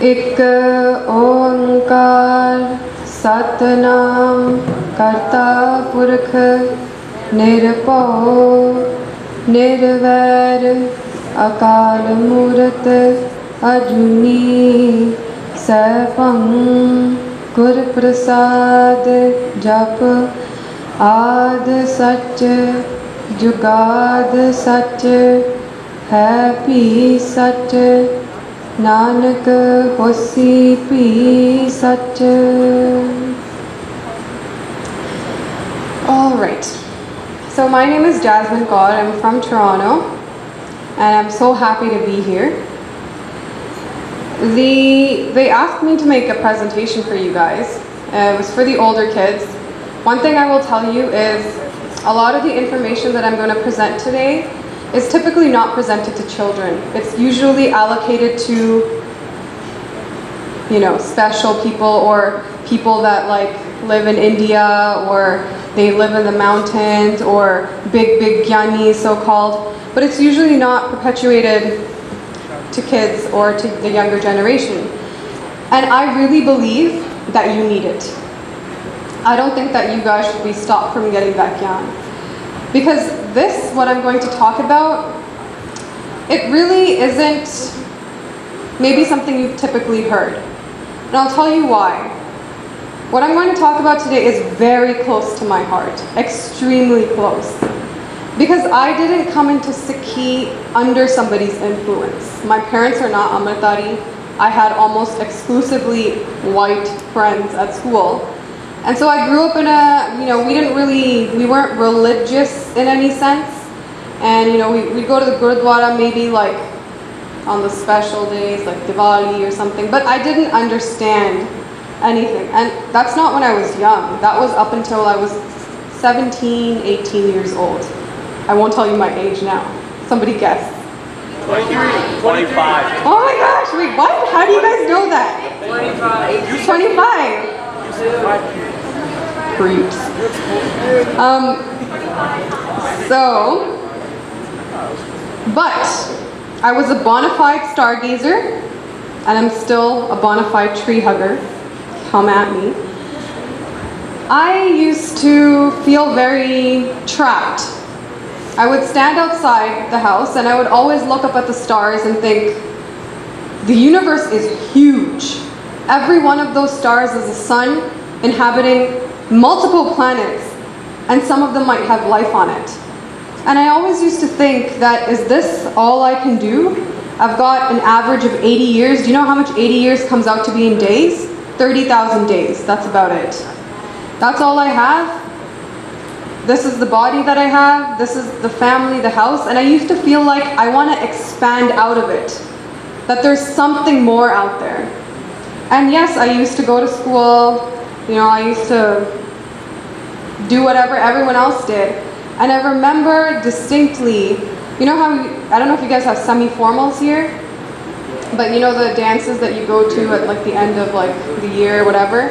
ਇੱਕ ਓੰਕਾਰ ਸਤਨਾਮ ਕਰਤਾ ਪੁਰਖ ਨਿਰਭਉ ਨਿਰਵੈਰ ਅਕਾਲ ਮੂਰਤ ਅਜੂਨੀ ਸੈਭੰ ਗੁਰ ਪ੍ਰਸਾਦ ਜਪ ਆਦ ਸੱਚ ਜੁਗਾਦ ਸੱਚ ਹੈ ਭੀ ਸੱਚ ਨਾਨਕ ਹੋਸੀ ਭੀ ਸੱਚ. All right. So my name is Jasmine Kaur. I'm from Toronto, and I'm so happy to be here. They asked me to make a presentation for you guys. It was for the older kids. One thing I will tell you is a lot of the information that I'm going to present today is typically not presented to children. It's usually allocated to, special people or people that live in India, or they live in the mountains, or big gyanis so-called. But it's usually not perpetuated to kids or to the younger generation. And I really believe that you need it. I don't think that you guys should be stopped from getting that gyan. Because what I'm going to talk about, it really isn't maybe something you've typically heard. And I'll tell you why. What I'm going to talk about today is very close to my heart, extremely close. Because I didn't come into Sikhi under somebody's influence. My parents are not Amritari. I had almost exclusively white friends at school. And so I grew up in we weren't religious in any sense. And, we'd go to the Gurdwara maybe on the special days, like Diwali or something. But I didn't understand anything. And that's not when I was young. That was up until I was 17, 18 years old. I won't tell you my age now. Somebody guess. 25. Oh my gosh, wait, what? How do you guys know that? 25. 25. Creeps. But I was a bona fide stargazer, and I'm still a bona fide tree hugger. Come at me. I used to feel very trapped. I would stand outside the house and I would always look up at the stars and think, the universe is huge. Every one of those stars is a sun inhabiting multiple planets, and some of them might have life on it. And I always used to think that, is this all I can do? I've got an average of 80 years. Do you know how much 80 years comes out to be in days? 30,000 days, that's about it. That's all I have. This is the body that I have, this is the family, the house, and I used to feel like I want to expand out of it, that there's something more out there. And yes, I used to go to school, I used to do whatever everyone else did. And I remember distinctly, how, I don't know if you guys have semi-formals here, but the dances that you go to at the end of the year or whatever.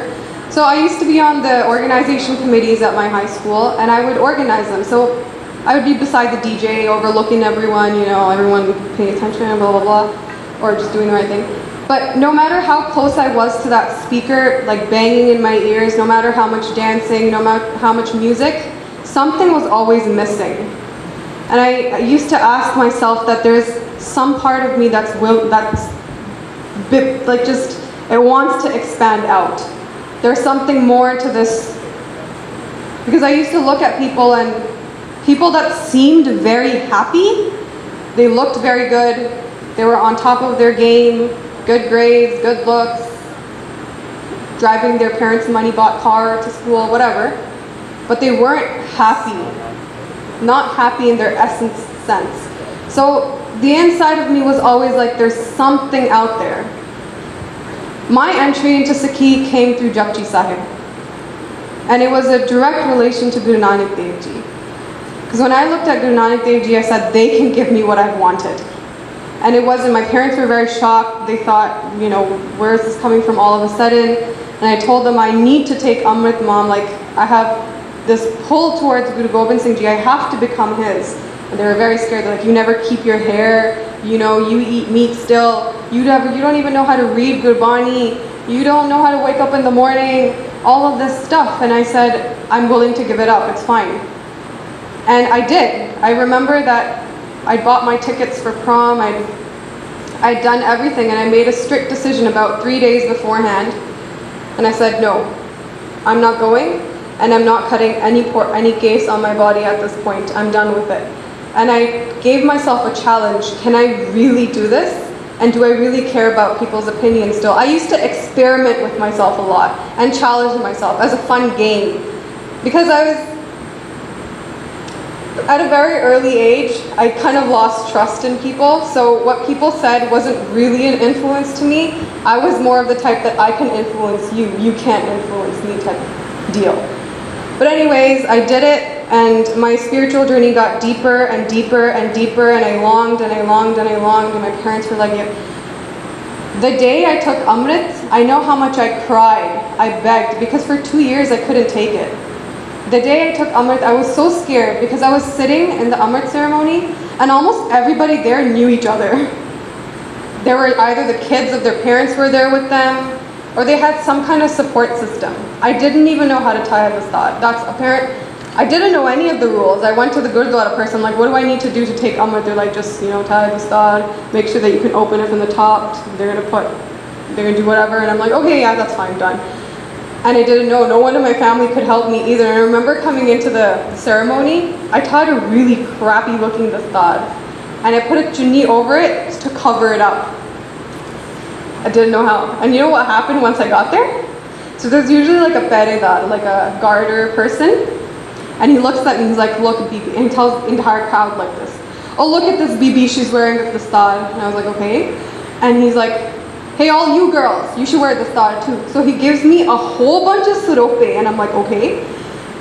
So I used to be on the organization committees at my high school, and I would organize them. So I would be beside the DJ, overlooking everyone, everyone paying attention, blah, blah, blah, or just doing the right thing. But no matter how close I was to that speaker, banging in my ears, no matter how much dancing, no matter how much music, something was always missing. And I used to ask myself that there's some part of me it wants to expand out. There's something more to this. Because I used to look at people, and people that seemed very happy, they looked very good, they were on top of their game, good grades, good looks, driving their parents' money-bought car to school, whatever. But they weren't happy. Not happy in their essence sense. So the inside of me was always there's something out there. My entry into Sikhi came through Japji Sahib. And it was a direct relation to Guru Nanak Dev Ji. Because when I looked at Guru Nanak Dev Ji, I said, they can give me what I've wanted. And it wasn't, my parents were very shocked. They thought, where is this coming from all of a sudden? And I told them, I need to take Amrit Mom. I have this pull towards Guru Gobind Singh Ji. I have to become his. And they were very scared. They're like, you never keep your hair, you know, you eat meat still, you don't even know how to read Gurbani, you don't know how to wake up in the morning, all of this stuff. And I said, I'm willing to give it up, it's fine. And I did. I remember that I bought my tickets for prom, I'd done everything, and I made a strict decision about 3 days beforehand. And I said, no, I'm not going, and I'm not cutting any case on my body at this point. I'm done with it. And I gave myself a challenge. Can I really do this? And do I really care about people's opinions still? I used to experiment with myself a lot and challenge myself as a fun game. Because I was, at a very early age, I kind of lost trust in people. So what people said wasn't really an influence to me. I was more of the type that I can influence you, you can't influence me type deal. But anyways, I did it, and my spiritual journey got deeper and deeper and deeper, and I longed and I longed and I longed, and my parents were like, yeah. The day I took Amrit, I know how much I cried, I begged, because for 2 years I couldn't take it. The day I took Amrit, I was so scared because I was sitting in the Amrit ceremony and almost everybody there knew each other. There were either the kids of their parents were there with them, or they had some kind of support system. I didn't even know how to tie a vastad. That's apparent. I didn't know any of the rules. I went to the Gurdwara person, like, what do I need to do to take Amrit? They're like, just, you know, tie a vastad, make sure that you can open it from the top. They're gonna do whatever. And I'm like, okay, yeah, that's fine, done. And I didn't know, no one in my family could help me either. And I remember coming into the ceremony, I tied a really crappy looking vastad. And I put a chunni over it to cover it up. I didn't know how. And you know what happened once I got there? So there's usually like a peredar, like a garter person. And he looks at me, he's like, look, Bibi. And he tells the entire crowd like this. Oh, look at this Bibi, she's wearing a vastad. And I was like, okay. And he's like, hey, all you girls, you should wear the star too. So he gives me a whole bunch of surope, and I'm like, okay.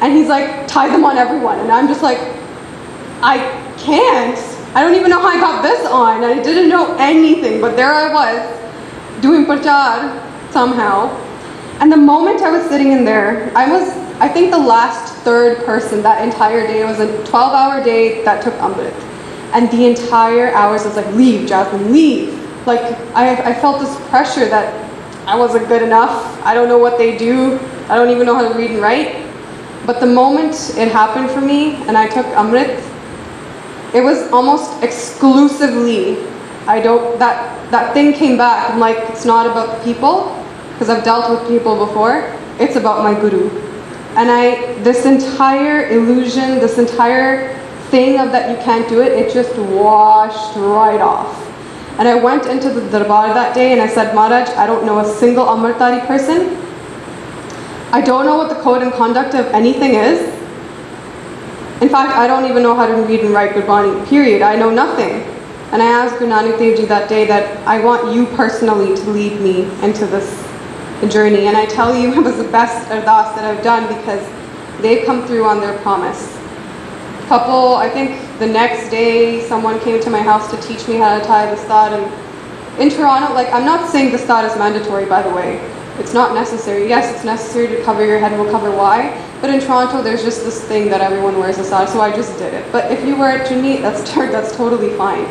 And he's like, tie them on everyone. And I'm just like, I can't. I don't even know how I got this on. I didn't know anything, but there I was, doing prachar somehow. And the moment I was sitting in there, I think the last third person that entire day. It was a 12-hour day that took Amrit. And the entire hours was like, leave, Jasmine, leave. Like, I felt this pressure that I wasn't good enough. I don't know what they do. I don't even know how to read and write. But the moment it happened for me and I took Amrit, it was almost exclusively, that thing came back. I'm like, it's not about the people, because I've dealt with people before. It's about my Guru. And this entire illusion, this entire thing of that you can't do it, it just washed right off. And I went into the darbar that day and I said, Maharaj, I don't know a single Amritdhari person. I don't know what the code and conduct of anything is. In fact, I don't even know how to read and write Gurbani, period. I know nothing. And I asked Guru Nanak Dev Ji that day that I want you personally to lead me into this journey. And I tell you, it was the best ardas that I've done because they've come through on their promise. I think the next day, someone came to my house to teach me how to tie the stud. And in Toronto, like, I'm not saying the stud is mandatory, by the way. It's not necessary. Yes, it's necessary to cover your head, and we'll cover why. But in Toronto, there's just this thing that everyone wears a stud, so I just did it. But if you wear a chunni, that's totally fine.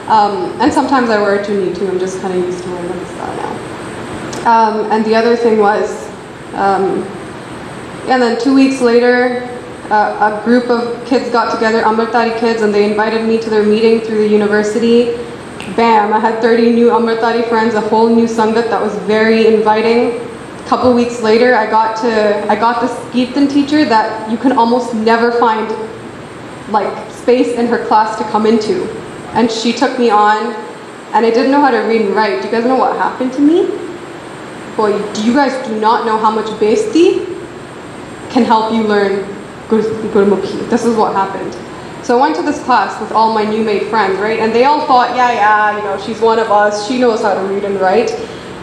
And sometimes I wear a chunni too. I'm just kind of used to wearing the stud now. And the other thing was, and then 2 weeks later, a group of kids got together, Amritdhari kids, and they invited me to their meeting through the university. Bam, I had 30 new Amritdhari friends, a whole new Sangat that was very inviting. A couple weeks later, I got this Kirtan teacher that you can almost never find like space in her class to come into. And she took me on, and I didn't know how to read and write. Do you guys know what happened to me? Boy, you guys do not know how much Besti can help you learn Gurmukhi. This is what happened. So I went to this class with all my new made friends, right? And they all thought, yeah, you know, she's one of us. She knows how to read and write.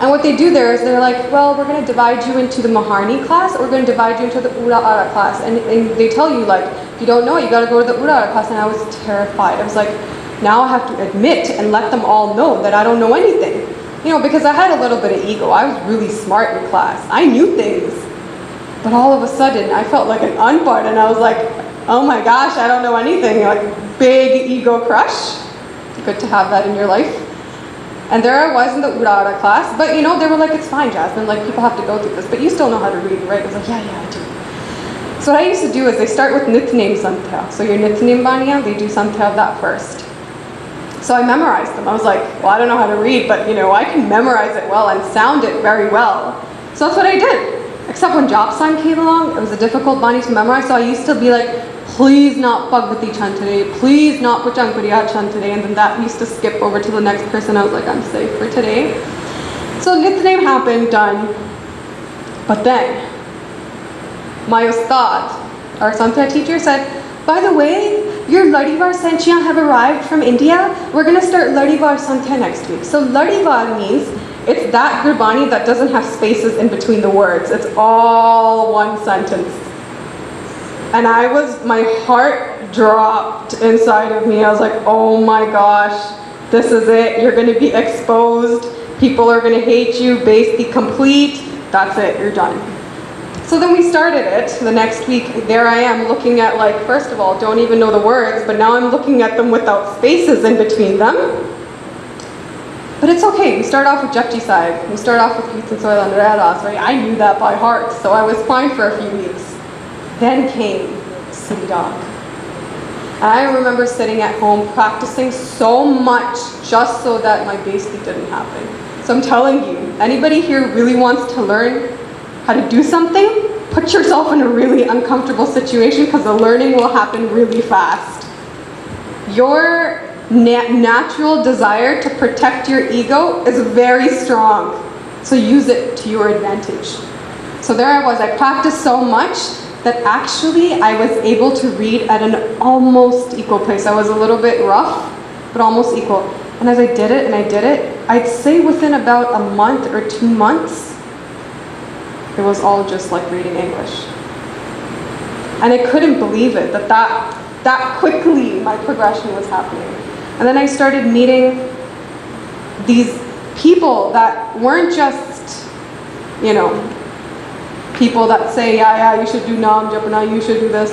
And what they do there is they're like, well, we're going to divide you into the Maharni class, or we're going to divide you into the Ura Ara class. And they tell you, like, if you don't know it, you got to go to the Ura Ara class. And I was terrified. I was like, now I have to admit and let them all know that I don't know anything. You know, because I had a little bit of ego. I was really smart in class. I knew things. But all of a sudden, I felt like an unpart, and I was like, oh my gosh, I don't know anything. Like, big ego crush. Good to have that in your life. And there I was in the Urara class, but you know, they were like, it's fine, Jasmine, like people have to go through this, but you still know how to read, right? I was like, yeah, I do. So what I used to do is they start with Nitnem Santya. So your Nitnem Baniya, they do Santya of that first. So I memorized them. I was like, well, I don't know how to read, but you know, I can memorize it well and sound it very well. So that's what I did. Except when Jopsan came along, it was a difficult Bani to memorize, so I used to be like, please not Bhagavati chant today, please not Puchankariya chant today, and then that used to skip over to the next person. I was like, I'm safe for today. So Nitnem happened, done. But then, my Ustad, our Santya teacher, said, by the way, your Ladivar Sanchiyan have arrived from India. We're going to start Ladivar Santya next week. So Ladivar means it's that Gurbani that doesn't have spaces in between the words. It's all one sentence. And my heart dropped inside of me. I was like, oh my gosh, this is it. You're going to be exposed. People are going to hate you. Basti complete. That's it. You're done. So then we started it the next week. There I am looking at, like, first of all, don't even know the words, but now I'm looking at them without spaces in between them. But it's okay. We start off with Japji Sahib. We start off with Kirtan Soil and Radas, right? I knew that by heart, so I was fine for a few weeks. Then came City Dog. And I remember sitting at home practicing so much just so that my Basti didn't happen. So I'm telling you, anybody here really wants to learn how to do something, put yourself in a really uncomfortable situation because the learning will happen really fast. Your natural desire to protect your ego is very strong, so use it to your advantage. So there I was, I practiced so much that actually I was able to read at an almost equal pace. I was a little bit rough, but almost equal. And as I did it, I'd say within about a month or 2 months, it was all just like reading English. And I couldn't believe it, that quickly my progression was happening. And then I started meeting these people that weren't just, you know, people that say, yeah, you should do Nam Japana, you should do this.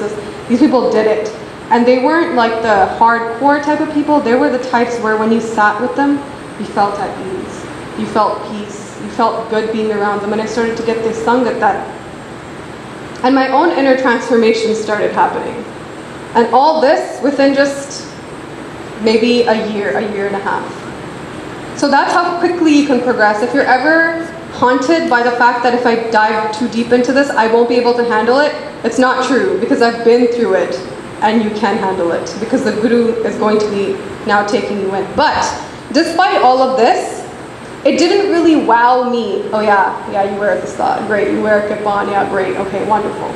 These people did it. And they weren't like the hardcore type of people. They were the types where when you sat with them, you felt at ease. You felt peace. You felt good being around them. And I started to get this sangat that. And my own inner transformation started happening. And all this within just maybe a year and a half. So that's how quickly you can progress. If you're ever haunted by the fact that if I dive too deep into this, I won't be able to handle it, it's not true, because I've been through it and you can handle it, because the Guru is going to be now taking you in. But despite all of this, it didn't really wow me. Oh yeah, you wear this thought, great, you wear a kipan, yeah, great, okay, wonderful.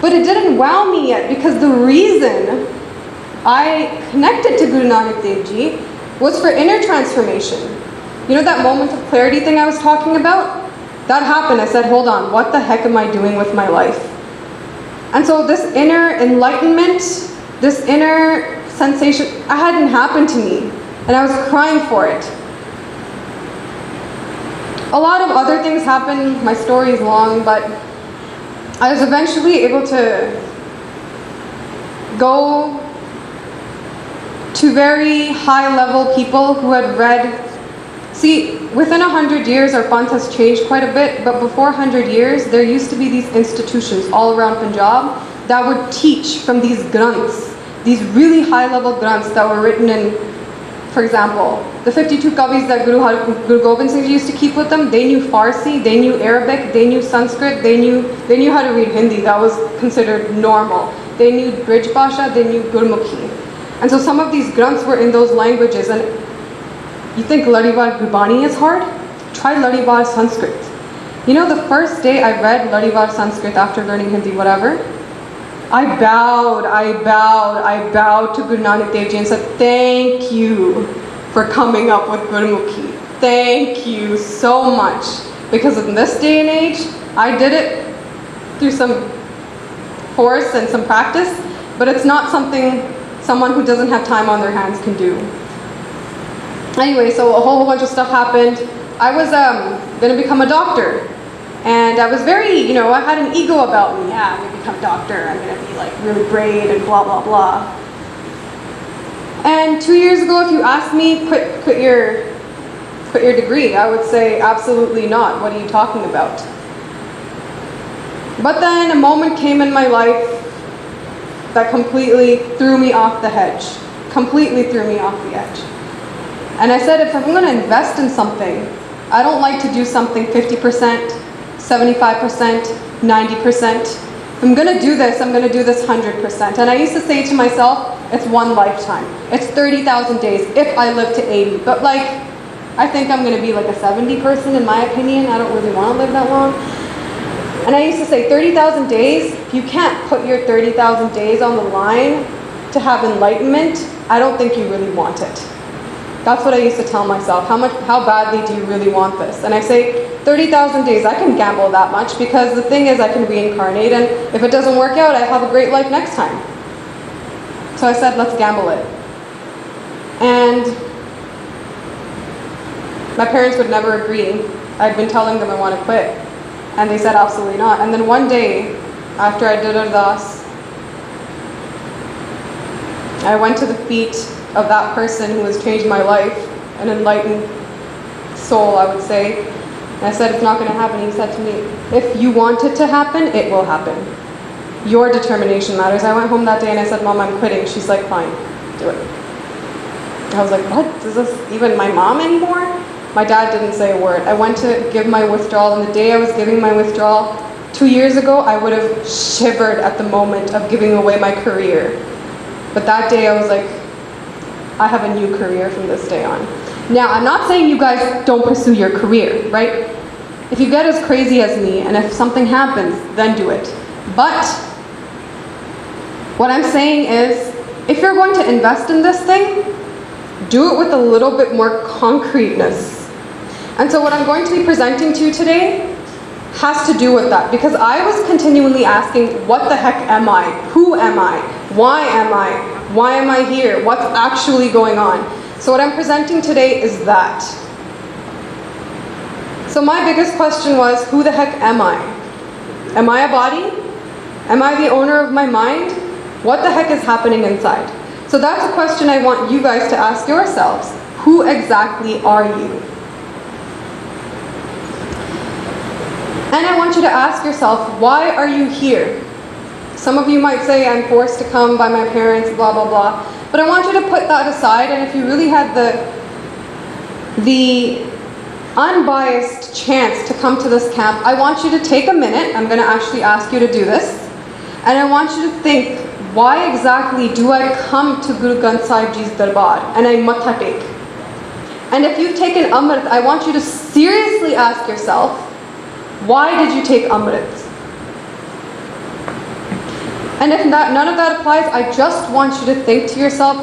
But it didn't wow me yet, because the reason I connected to Guru Nanak Dev Ji was for inner transformation. You know that moment of clarity thing I was talking about? That happened. I said, hold on, what the heck am I doing with my life? And so this inner enlightenment, this inner sensation, it hadn't happened to me. And I was crying for it. A lot of other things happened. My story is long, but I was eventually able to go to very high-level people who had read. See, within 100 years, our Panth has changed quite a bit, but before 100 years, there used to be these institutions all around Punjab that would teach from these granths, these really high-level granths that were written in, for example, the 52 kavis that Guru Gobind Singh Ji used to keep with them. They knew Farsi, they knew Arabic, they knew Sanskrit, they knew how to read Hindi. That was considered normal. They knew Brij Bhasha, they knew Gurmukhi. And so some of these granths were in those languages. And you think Ladivar Gurbani is hard? Try Ladivar Sanskrit. You know, the first day I read Ladivar Sanskrit after learning Hindi, whatever, I bowed to Guru Nanak Dev Ji and said, thank you for coming up with Gurmukhi. Thank you so much. Because in this day and age, I did it through some force and some practice, but it's not something someone who doesn't have time on their hands can do. Anyway, so a whole bunch of stuff happened. I was going to become a doctor. And I was very, I had an ego about me. Yeah, I'm going to become a doctor. I'm going to be like really great and blah, blah, blah. And 2 years ago, if you asked me, quit your degree, I would say absolutely not. What are you talking about? But then a moment came in my life that completely threw me off the hedge. Completely threw me off the edge. And I said, if I'm going to invest in something, I don't like to do something 50%, 75%, 90%. If I'm going to do this, I'm going to do this 100%. And I used to say to myself, it's one lifetime. It's 30,000 days if I live to 80. But I think I'm going to be like a 70 person in my opinion. I don't really want to live that long. And I used to say 30,000 days, if you can't put your 30,000 days on the line to have enlightenment, I don't think you really want it. That's what I used to tell myself. How badly do you really want this? And I say 30,000 days, I can gamble that much because the thing is I can reincarnate, and if it doesn't work out, I have a great life next time. So I said, let's gamble it. And my parents would never agree. I'd been telling them I want to quit. And they said, absolutely not. And then one day, after I did Ardas, I went to the feet of that person who has changed my life, an enlightened soul, I would say. And I said, it's not going to happen. He said to me, if you want it to happen, it will happen. Your determination matters. I went home that day and I said, Mom, I'm quitting. She's like, fine, do it. I was like, what? Is this even my mom anymore? My dad didn't say a word. I went to give my withdrawal, and the day I was giving my withdrawal, 2 years ago, I would have shivered at the moment of giving away my career. But that day I was like, I have a new career from this day on. Now, I'm not saying you guys don't pursue your career, right? If you get as crazy as me, and if something happens, then do it. But what I'm saying is, if you're going to invest in this thing, do it with a little bit more concreteness. And so what I'm going to be presenting to you today has to do with that, because I was continually asking, what the heck am I? Who am I? Why am I? Why am I here? What's actually going on? So what I'm presenting today is that. So my biggest question was, who the heck am I? Am I a body? Am I the owner of my mind? What the heck is happening inside? So that's a question I want you guys to ask yourselves. Who exactly are you? And I want you to ask yourself, why are you here? Some of you might say, I'm forced to come by my parents, blah, blah, blah. But I want you to put that aside, and if you really had the unbiased chance to come to this camp, I want you to take a minute. I'm going to actually ask you to do this. And I want you to think, why exactly do I come to Guru Granth Sahib Ji's Darbar and I matha take? And if you've taken Amrit, I want you to seriously ask yourself, why did you take Amrit? And if none of that applies, I just want you to think to yourself,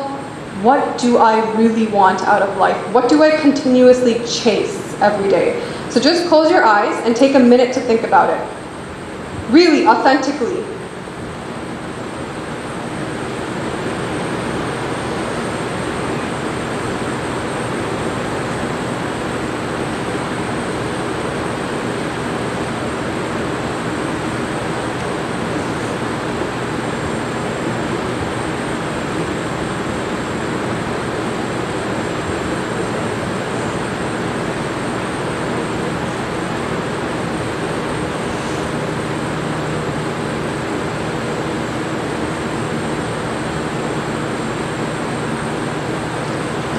what do I really want out of life? What do I continuously chase every day? So just close your eyes and take a minute to think about it. Really, authentically.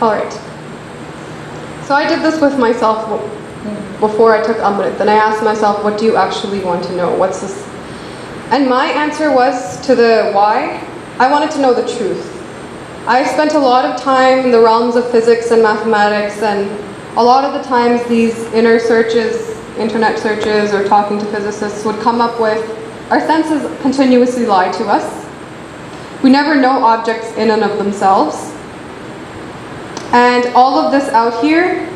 Alright, so I did this with myself before I took Amrit. Then I asked myself, what do you actually want to know? What's this? And my answer was to the why. I wanted to know the truth. I spent a lot of time in the realms of physics and mathematics, and a lot of the times these inner searches, internet searches, or talking to physicists would come up with, our senses continuously lie to us. We never know objects in and of themselves. And all of this out here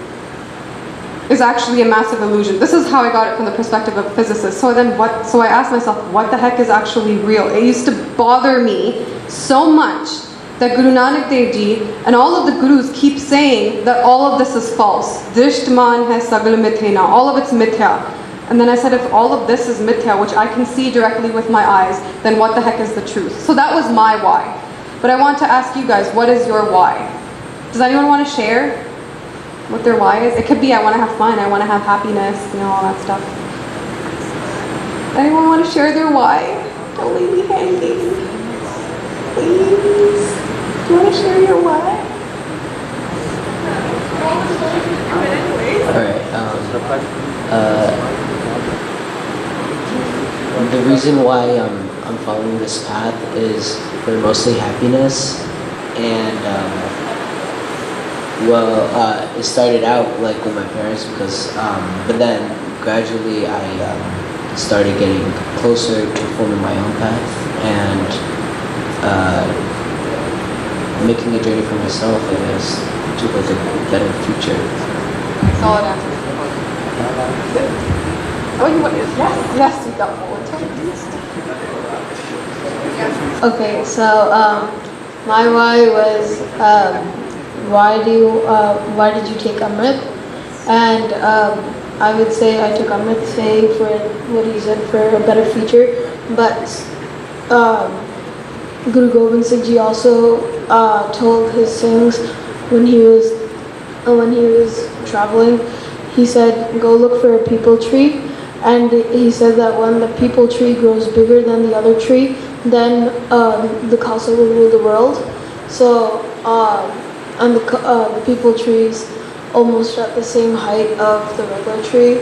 is actually a massive illusion. This is how I got it from the perspective of physicists. So I asked myself, what the heck is actually real? It used to bother me so much that Guru Nanak Dev Ji and all of the gurus keep saying that all of this is false. Drishtman hai sagal mithena, all of it's mithya. And then I said, if all of this is mithya, which I can see directly with my eyes, then what the heck is the truth? So that was my why. But I want to ask you guys, what is your why? Does anyone want to share what their why is? It could be, I want to have fun, I want to have happiness, all that stuff. Anyone want to share their why? Don't leave me hanging. Please. Do you want to share your why? Alright, the reason why I'm following this path is for mostly happiness, and it started out like with my parents because, but then gradually I started getting closer to forming my own path and making a journey for myself, I guess, to like a better future. Solid answer. Oh, you want yes, you got forward. Okay, so my why was why did you take Amrit? And I would say I took Amrit say for what he said for a better future, but Guru Gobind Singh Ji also told his Singhs when he was traveling. He said, go look for a peepal tree, and he said that when the peepal tree grows bigger than the other tree, then the Khalsa will rule the world. So, and the peepal tree is almost at the same height of the regular tree.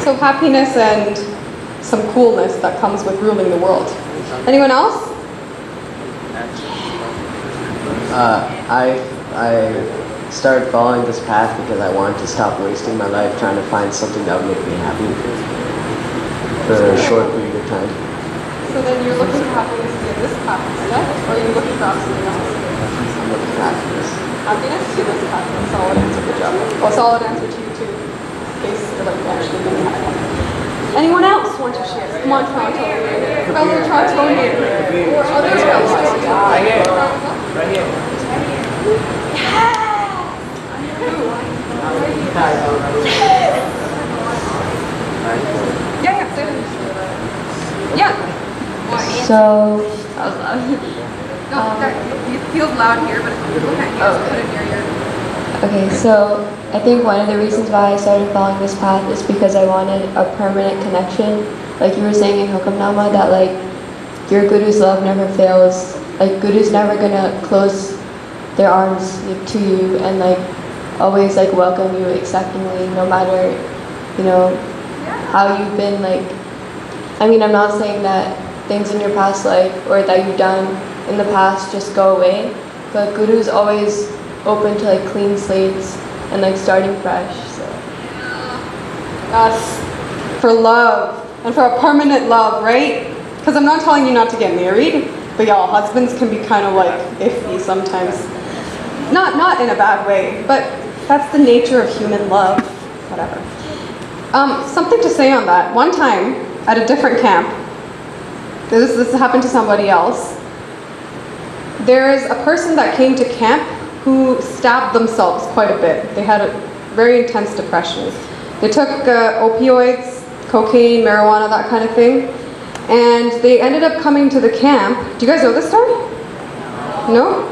So happiness and some coolness that comes with ruling the world. Anyone else? I started following this path because I wanted to stop wasting my life trying to find something that would make me happy for a short period of time. So then you're looking for happiness in this path instead, or are you looking for something else? I'm looking for happiness. Happiness to this path. Solid answer. Good job. Well, solid answer to you too. In case you're like actually being happy. Anyone else want to share? Come on, Toronto. Fellow Torontonian. Or other fellow Torontonian. Right here. Yeah, say it. Yeah. So It feels loud here, but if you look at you, put it near your... okay, so I think one of the reasons why I started following this path is because I wanted a permanent connection. Like you were saying in Hukamnama, that like your Guru's love never fails. Like Guru's never gonna close their arms to you and like always like welcome you acceptingly, no matter how you've been. Like, I mean, I'm not saying that things in your past life or that you've done in the past just go away, but Guru's always open to like clean slates and like starting fresh. So Yes, for love and for a permanent love, right? Because I'm not telling you not to get married, but y'all, husbands can be kind of like iffy sometimes. Not in a bad way, but that's the nature of human love. Whatever. Something to say on that. One time at a different camp, this happened to somebody else. There is a person that came to camp who stabbed themselves quite a bit. They had a very intense depression. They took opioids, cocaine, marijuana, that kind of thing, and they ended up coming to the camp. Do you guys know this story? No?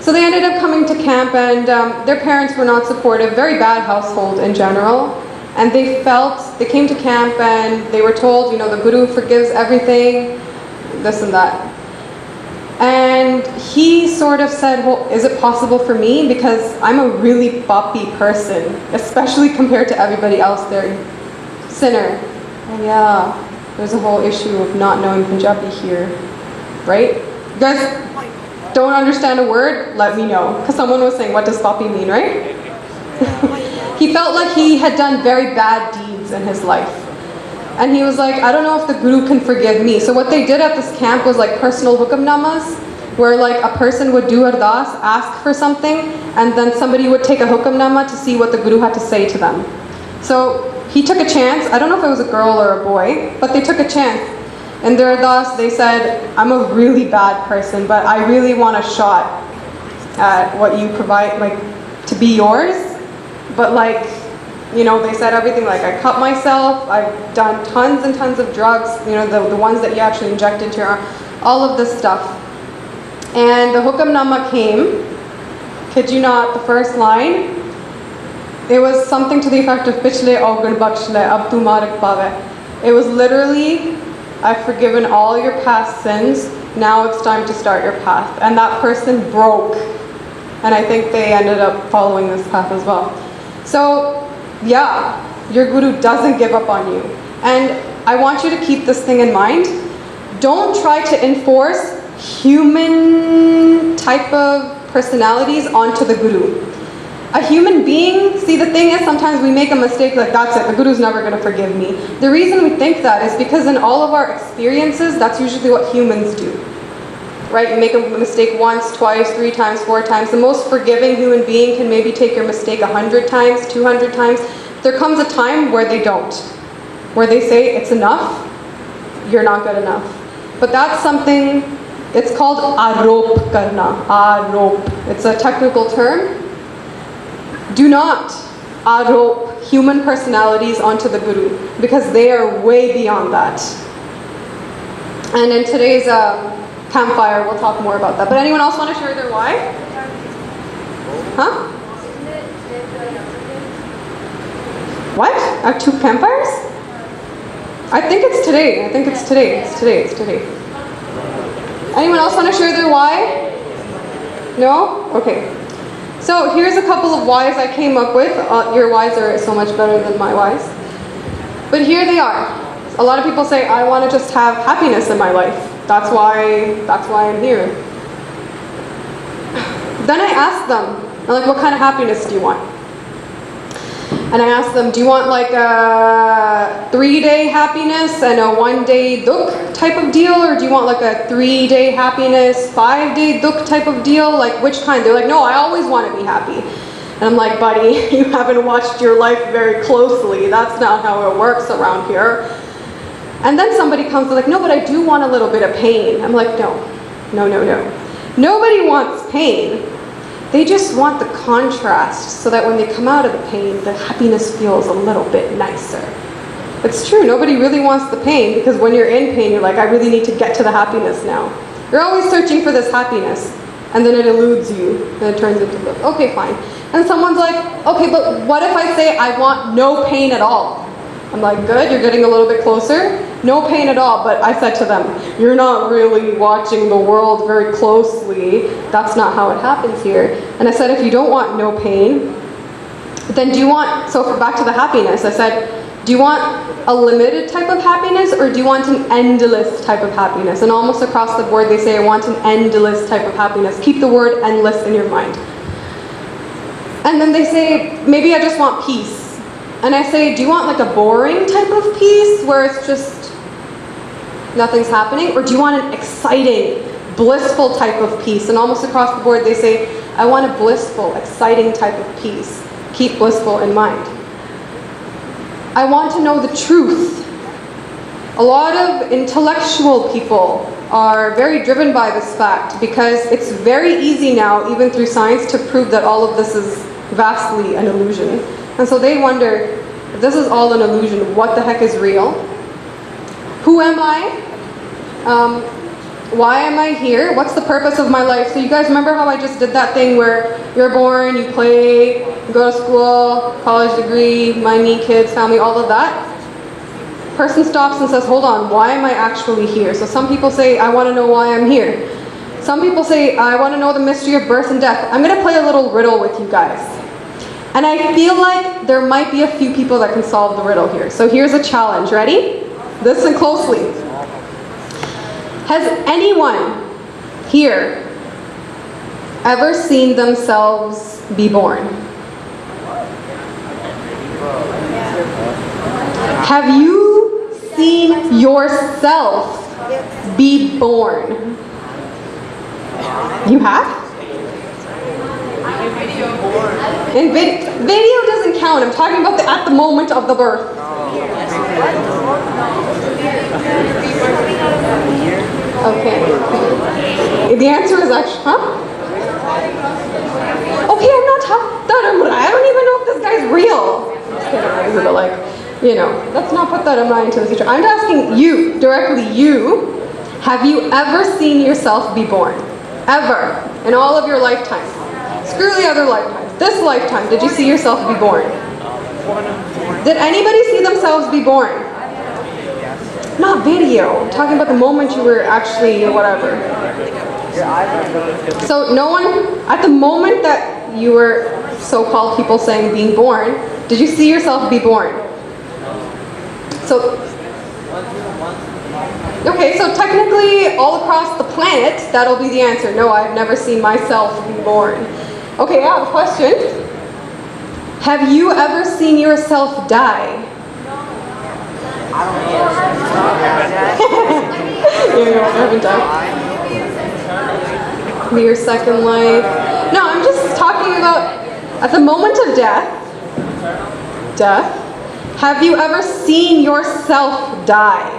So they ended up coming to camp, and their parents were not supportive, very bad household in general. And they came to camp and they were told, the Guru forgives everything, this and that. And he sort of said, well, is it possible for me? Because I'm a really boppy person, especially compared to everybody else there. Sinner. And yeah, there's a whole issue of not knowing Punjabi here, right? You guys don't understand a word? Let me know. Because someone was saying, what does boppy mean, right? He felt like he had done very bad deeds in his life. And he was like, I don't know if the Guru can forgive me. So what they did at this camp was like personal hukamnamas, where like a person would do ardas, ask for something, and then somebody would take a hukamnama to see what the Guru had to say to them. So he took a chance. I don't know if it was a girl or a boy, but they took a chance. In their ardas, they said, I'm a really bad person, but I really want a shot at what you provide, like to be yours. But like, you know, they said everything, like I cut myself, I've done tons and tons of drugs, you know, the ones that you actually inject into your arm, all of this stuff. And the Hukamnama came, kid you not, the first line, it was something to the effect of Pichle Augan Bakshle Ab Tu Marak Pave. It was literally, I've forgiven all your past sins, now it's time to start your path. And that person broke. And I think they ended up following this path as well. So, yeah, your guru doesn't give up on you. And I want you to keep this thing in mind. Don't try to enforce human type of personalities onto the guru. A human being, see the thing is sometimes we make a mistake like that's it, the guru's never going to forgive me. The reason we think that is because in all of our experiences, that's usually what humans do. Right? You make a mistake once, twice, 3 times, 4 times. The most forgiving human being can maybe take your mistake 100 times, 200 times. There comes a time where they don't. Where they say, it's enough, you're not good enough. But that's something, it's called arop karna. Arop. It's a technical term. Do not arop human personalities onto the guru, because they are way beyond that. And in today's campfire, we'll talk more about that. But anyone else want to share their why? Huh? What? I have 2 campfires? I think it's today. It's today. Anyone else want to share their why? No? Okay. So here's a couple of whys I came up with. Your whys are so much better than my whys. But here they are. A lot of people say, I want to just have happiness in my life. That's why I'm here. Then I asked them, I'm like, what kind of happiness do you want? And I asked them, do you want like a 3-day happiness and a 1-day dukh type of deal? Or do you want like a 3-day happiness, 5-day dukh type of deal? Like which kind? They're like, no, I always want to be happy. And I'm like, buddy, you haven't watched your life very closely. That's not how it works around here. And then somebody comes, they're like, no, but I do want a little bit of pain. I'm like, no. Nobody wants pain. They just want the contrast so that when they come out of the pain, the happiness feels a little bit nicer. It's true, nobody really wants the pain, because when you're in pain, you're like, I really need to get to the happiness now. You're always searching for this happiness, and then it eludes you, and it turns into the, okay, fine. And someone's like, okay, but what if I say I want no pain at all? I'm like, good, you're getting a little bit closer. No pain at all, but I said to them, you're not really watching the world very closely. That's not how it happens here. And I said, if you don't want no pain, then do you want, so back to the happiness, I said, do you want a limited type of happiness, or do you want an endless type of happiness? And almost across the board they say, I want an endless type of happiness. Keep the word endless in your mind. And then they say, maybe I just want peace. And I say, do you want like a boring type of peace where it's just nothing's happening? Or do you want an exciting, blissful type of peace? And almost across the board they say, I want a blissful, exciting type of peace. Keep blissful in mind. I want to know the truth. A lot of intellectual people are very driven by this fact, because it's very easy now, even through science, to prove that all of this is vastly an illusion. And so they wonder, if this is all an illusion, what the heck is real? Who am I? Why am I here? What's the purpose of my life? So you guys remember how I just did that thing where you're born, you play, you go to school, college degree, money, kids, family, all of that? Person stops and says, hold on, why am I actually here? So some people say, I want to know why I'm here. Some people say, I want to know the mystery of birth and death. I'm going to play a little riddle with you guys. And I feel like there might be a few people that can solve the riddle here. So here's a challenge. Ready? Listen closely. Has anyone here ever seen themselves be born? Have you seen yourself be born? You have? In video doesn't count. I'm talking about at the moment of the birth. Okay. The answer is actually, huh? Okay, I'm not talking. I don't even know if this guy's you know, let's not put that in mind into the future. I'm asking you, directly you, have you ever seen yourself be born? Ever. In all of your lifetimes. Screw the other lifetimes. This lifetime, did you see yourself be born? Did anybody see themselves be born? Not video. I'm talking about the moment you were actually whatever. So no one, at the moment that you were so-called people saying being born, did you see yourself be born? So, okay, so technically all across the planet, that'll be the answer. No, I've never seen myself be born. Okay, I have a question. Have you ever seen yourself die? Here you go, I haven't died. Be your second life. No, I'm just talking about at the moment of death, have you ever seen yourself die?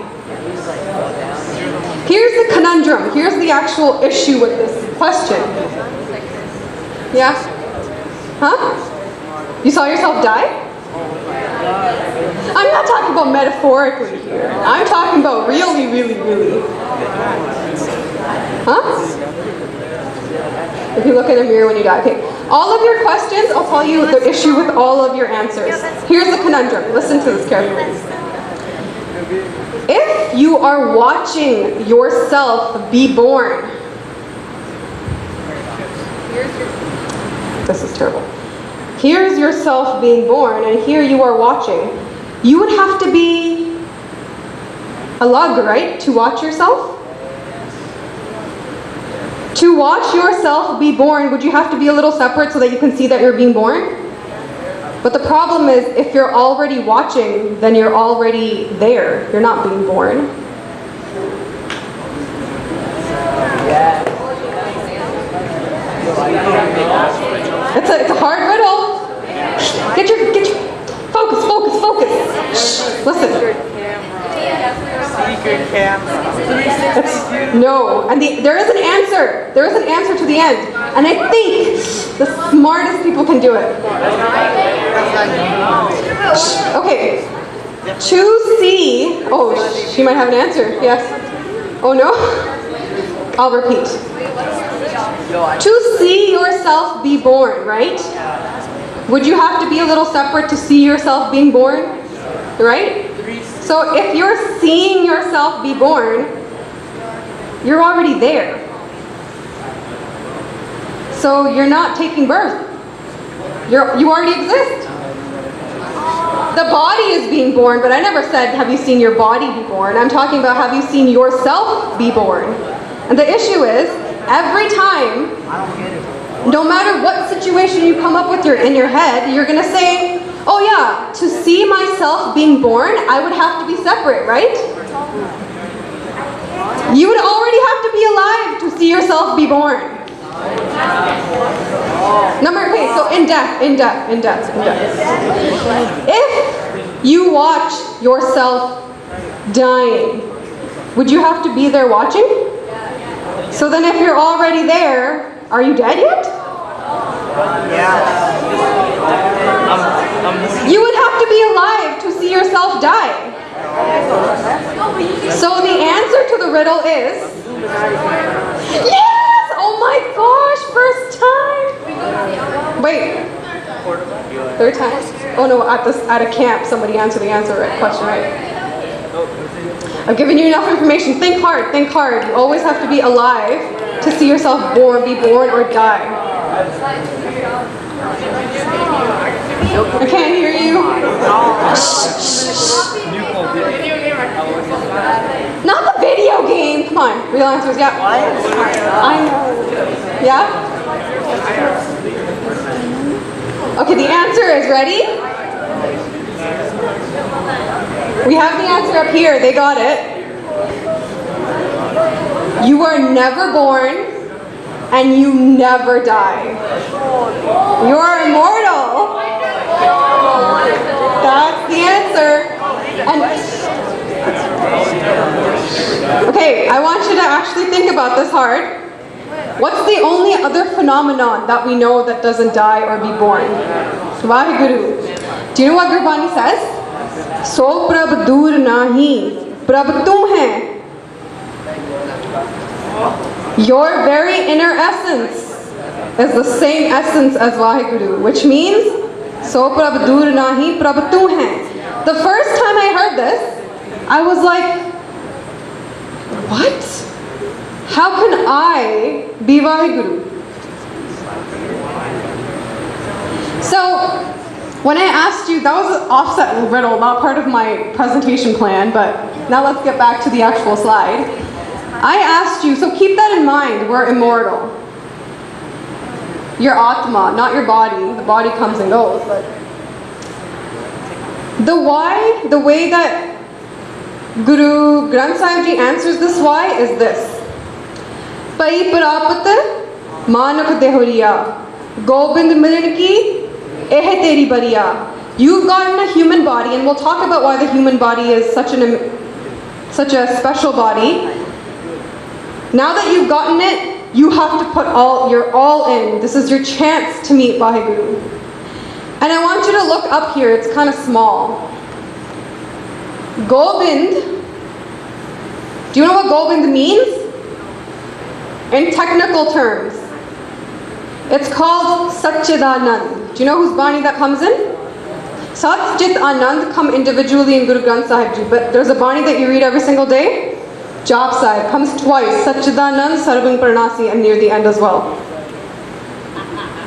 Here's the conundrum. Here's the actual issue with this question. Yeah? Huh? You saw yourself die? I'm not talking about metaphorically here. I'm talking about really, really, really. Huh? If you look in a mirror when you die. Okay. All of your questions, I'll tell you the issue with all of your answers. Here's the conundrum. Listen to this carefully. If you are watching yourself be born, this is terrible. Here's yourself being born, and here you are watching. You would have to be a lug, right, to watch yourself? To watch yourself be born, would you have to be a little separate so that you can see that you're being born? But the problem is, if you're already watching, then you're already there. You're not being born. It's a hard riddle. Get your focus. Shh, listen. Secret camera. No, and there is an answer. There is an answer to the end, and I think the smartest people can do it. Okay. Choose C. Oh, she might have an answer. Yes. Oh no. I'll repeat. To see yourself be born, right? Would you have to be a little separate to see yourself being born? Right? So if you're seeing yourself be born, you're already there. So you're not taking birth. You already exist. The body is being born, but I never said, have you seen your body be born? I'm talking about, have you seen yourself be born? And the issue is, every time, no matter what situation you come up with in your head, you're going to say, oh yeah, to see myself being born, I would have to be separate, right? You would already have to be alive to see yourself be born. Okay, so in depth. If you watch yourself dying, would you have to be there watching? So then if you're already there, are you dead yet? You would have to be alive to see yourself die. So the answer to the riddle is, yes! Oh my gosh, first time! Wait, third time? Oh no, at a camp, somebody answered the question right. I've given you enough information. Think hard. You always have to be alive to see yourself be born or die. I can't hear you. Not the video game. Come on. Real answers. Yeah. I know. Yeah? Okay, the answer is ready? We have the answer up here. They got it. You are never born and you never die. You are immortal. That's the answer. Okay, I want you to actually think about this hard. What's the only other phenomenon that we know that doesn't die or be born? Vaheguru. Do you know what Gurbani says? सो प्रभ दूर नाही, प्रभ तुम है. Your very inner essence is the same essence as Vaheguru, which means so prabh dur nahi prabh tu hai. The first time I heard this, I was like, what? How can I be Vaheguru? So when I asked you, that was an offset riddle, not part of my presentation plan, but now let's get back to the actual slide. I asked you, so keep that in mind, we're immortal. Your Atma, not your body. The body comes and goes, but the why, the way that Guru Granth Sahib Ji answers this why is this. Pai prapat manuk dehuriya, Gobind milan ki eh teri bariya. You've gotten a human body, and we'll talk about why the human body is such a special body. Now that you've gotten it, you have to put you're all in. This is your chance to meet Vaheguru. And I want you to look up here, it's kind of small. Gobind, do you know what Gobind means? In technical terms, it's called Satchidanand. Do you know whose Bani that comes in? Sat, Chit, Anand come individually in Guru Granth Sahib Ji, but there's a Bani that you read every single day. Jap Sahib comes twice, Satchidanand, Sarvang Pranasi, and near the end as well.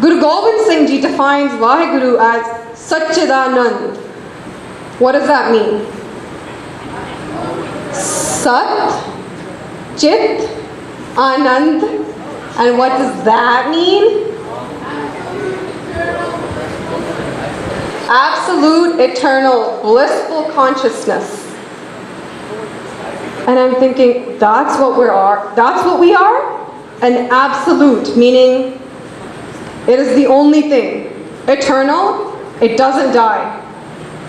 Guru Gobind Singh Ji defines Vaheguru as Satchidanand. What does that mean? Sat, Chit, Anand, and what does that mean? Absolute, eternal, blissful consciousness. And I'm thinking, that's what we are? An absolute, meaning it is the only thing. Eternal, it doesn't die.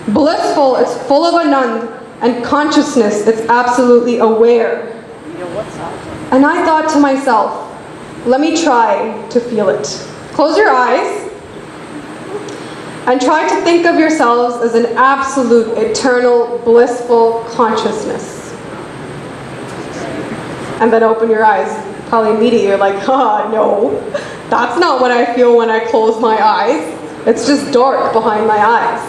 Blissful, it's full of Anand, and consciousness, it's absolutely aware. And I thought to myself, let me try to feel it. Close your eyes and try to think of yourselves as an absolute, eternal, blissful consciousness. And then open your eyes. Probably immediately you're like, no, that's not what I feel when I close my eyes. It's just dark behind my eyes.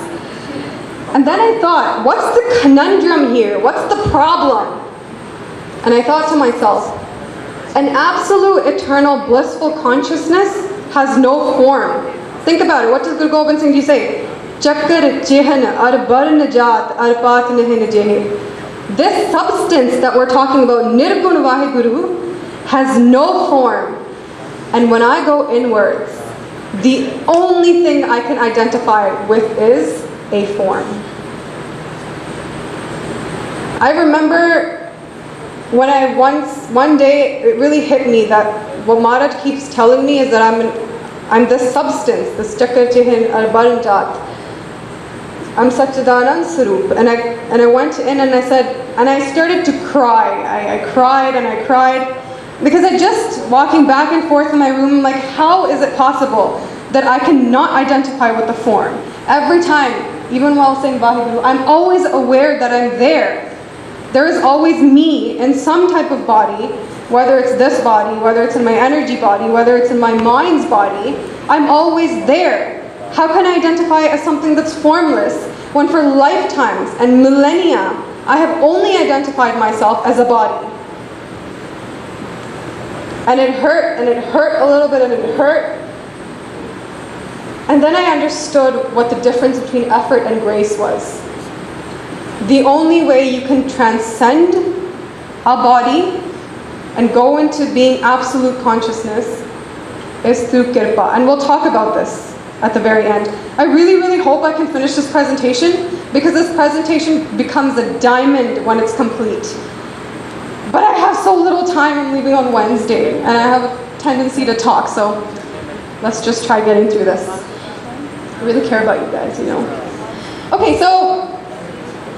And then I thought, what's the conundrum here? What's the problem? And I thought to myself, an absolute, eternal, blissful consciousness has no form. Think about it. What does Guru Gobind Singh Ji say? Chakar chehan ar bar najat ar paat nahin jehe. This substance that we're talking about, Nirgun Vaheguru, has no form. And when I go inwards, the only thing I can identify with is a form. I remember when one day, it really hit me that what Maharaj keeps telling me is that I'm this substance, this Chakar Chihin Arbaranjat. I'm Satchidanand Sarup. And I went in and I said, and I started to cry. I cried and I cried. Because I just, walking back and forth in my room, like, how is it possible that I cannot identify with the form? Every time, even while saying Vaheguru, I'm always aware that I'm there. There is always me in some type of body, whether it's this body, whether it's in my energy body, whether it's in my mind's body, I'm always there. How can I identify as something that's formless when for lifetimes and millennia I have only identified myself as a body? And it hurt a little bit, and it hurt. And then I understood what the difference between effort and grace was. The only way you can transcend a body and go into being absolute consciousness is through kirpa. And we'll talk about this at the very end. I really, really hope I can finish this presentation, because this presentation becomes a diamond when it's complete. But I have so little time. I'm leaving on Wednesday, and I have a tendency to talk, so let's just try getting through this. I really care about you guys, you know. Okay, so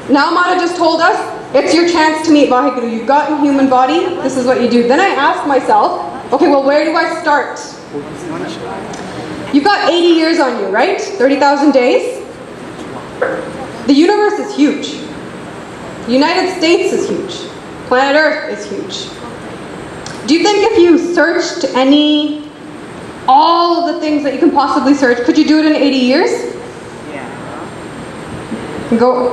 now Mata just told us, it's your chance to meet Vaheguru. You've gotten human body, this is what you do. Then I asked myself, okay, well, where do I start? You've got 80 years on you, right? 30,000 days? The universe is huge. The United States is huge. Planet Earth is huge. Do you think if you searched all of the things that you can possibly search, could you do it in 80 years? Yeah.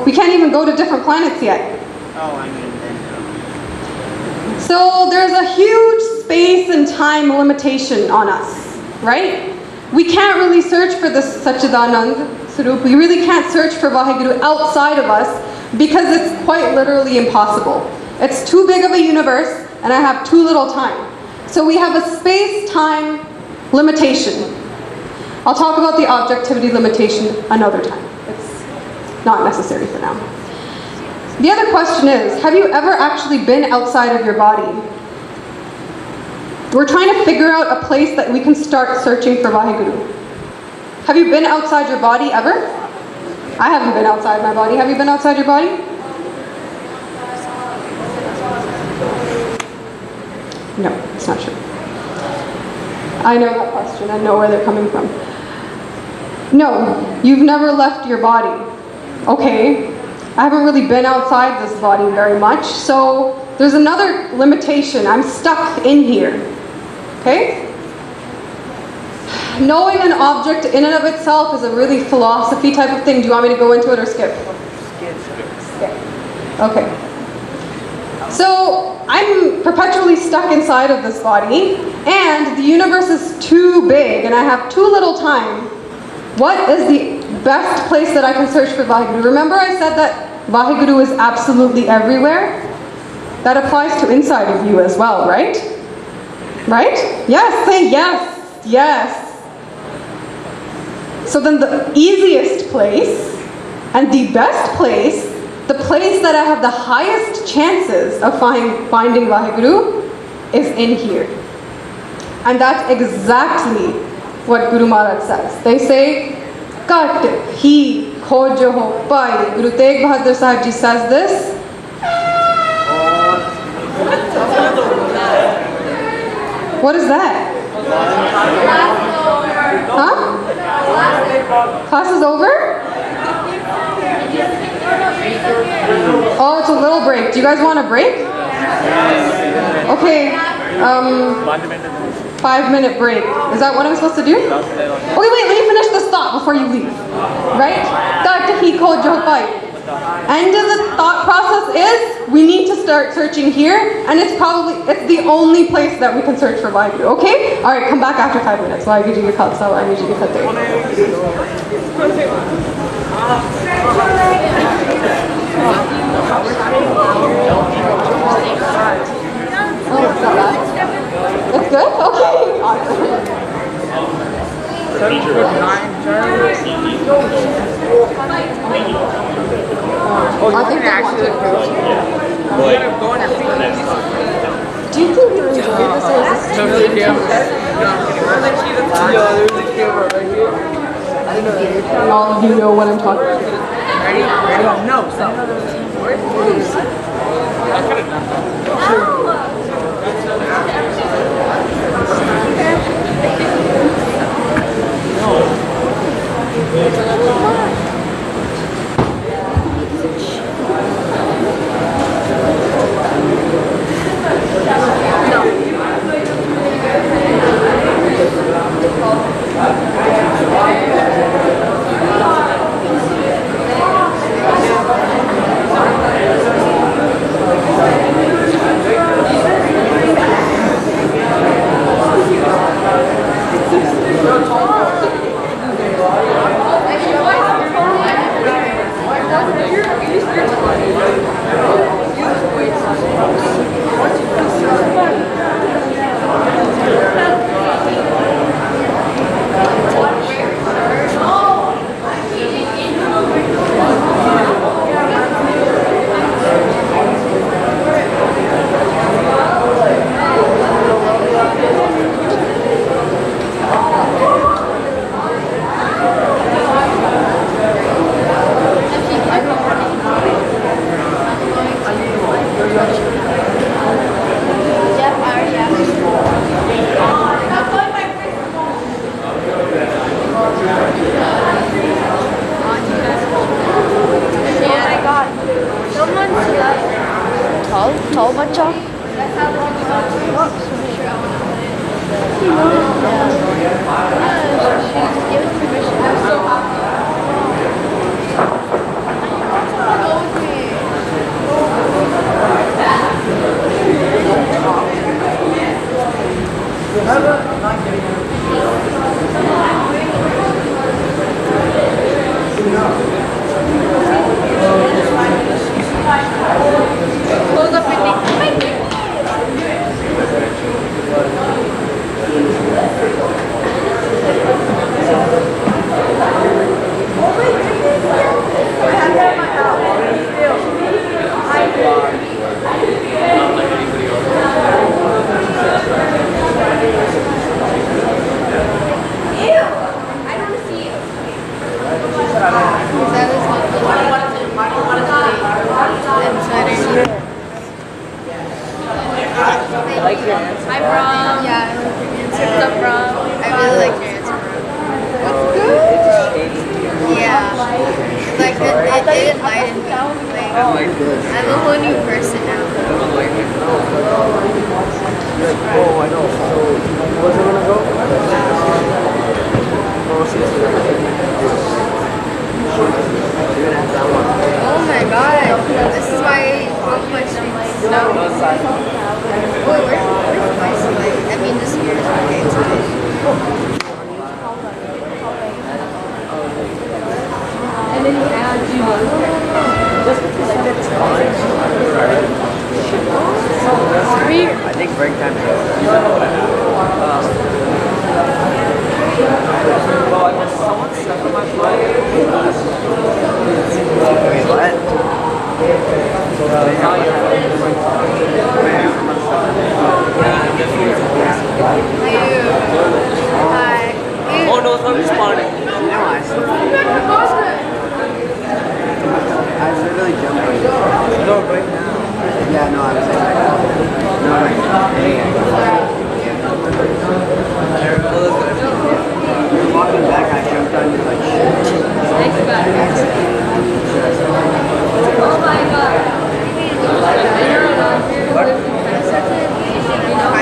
We can't even go to different planets yet. Oh, I mean, then. So there's a huge space and time limitation on us, right? We can't really search for this Satchidanand Sarup. We really can't search for Vaheguru outside of us because it's quite literally impossible. It's too big of a universe and I have too little time. So we have a space-time limitation. I'll talk about the objectivity limitation another time. It's not necessary for now. The other question is, have you ever actually been outside of your body? We're trying to figure out a place that we can start searching for Vaheguru. Have you been outside your body ever? I haven't been outside my body. Have you been outside your body? No, it's not true. I know that question. I know where they're coming from. No, you've never left your body. Okay, I haven't really been outside this body very much, so there's another limitation. I'm stuck in here. Okay? Knowing an object in and of itself is a really philosophy type of thing. Do you want me to go into it or skip? Skip. Okay. So I'm perpetually stuck inside of this body, and the universe is too big, and I have too little time. What is the best place that I can search for Vaheguru? Remember I said that Vaheguru is absolutely everywhere? That applies to inside of you as well, right? Right? Yes, say yes. Yes. So then the easiest place and the best place, the place that I have the highest chances of finding Vaheguru is in here. And that's exactly what Guru Maharaj says. They say, Kat hi khojo ho pai. Guru Tegh Bahadur Sahib Ji says this. What is that? Huh? Class is over? Oh, it's a little break. Do you guys want a break? Okay. 5-minute break. Is that what I'm supposed to do? Okay, wait, let me finish this thought before you leave. Right? End of the thought process is we need to start searching here, and it's the only place that we can search for Vaheguru. Okay? Alright, come back after 5 minutes. Vaheguru Ji ka Khalsa, Vaheguru Ji ki Fateh. Oh, it's not bad. It's good? Okay. Awesome. Oh, you I think can actually want go on your feet. Do you think they're enjoying this or is this too intense? There's a camera right here. All of you know what I'm talking about. Ready? No, stop. Close up with me. Hi, Brom. Yeah, I like your answer. What's up, Brom? I really like your answer, Brom. What's good? Yeah. Like, it enlightened me. Like, I'm a whole new person now. Oh, I know. So, where's it gonna go? Oh my god. This is why all my streets snow. Wait, where's my sleigh? I mean, this year. Okay, it's okay. And then you add I think break time is well, I guess someone stuck in my flight. Wait, what? Hi. Oh no, it's not responding. I literally jumped on you. No, right now. Yeah, no, I was like, no, like, walking back, I jumped on you like shit. Oh my god. I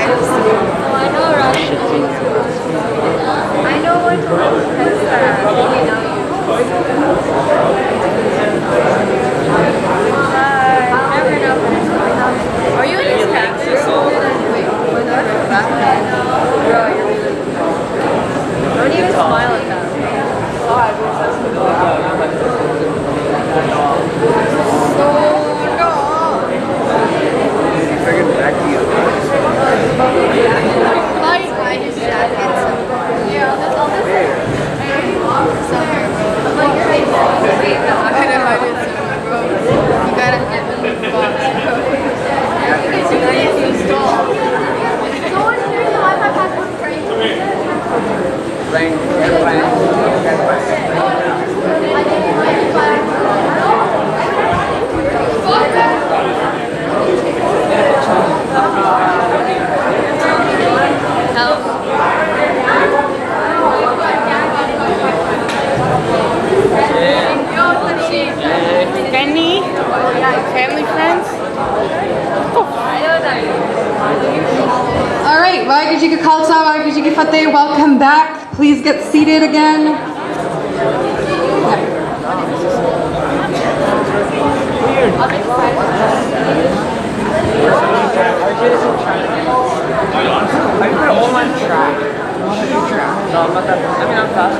know, right? I know what Are you in this character? Bro, you're really good. Don't even smile at that. Bring it back to you. Buddy's buying his jacket. Yeah, I'll just somewhere, bro. I'm like, you're not gonna hide it somewhere, bro. You gotta get me in the box, bro. Because you're not even installed. Someone here's the Wi-Fi password for you. Rain. I think you might be fine. Kenny? Family friends? All right, Waheguru Ji Ka Khalsa, Waheguru Ji Ki Fateh. Welcome back. Please get seated again. I put all my track. No, I'm not that. I mean, I'm fast.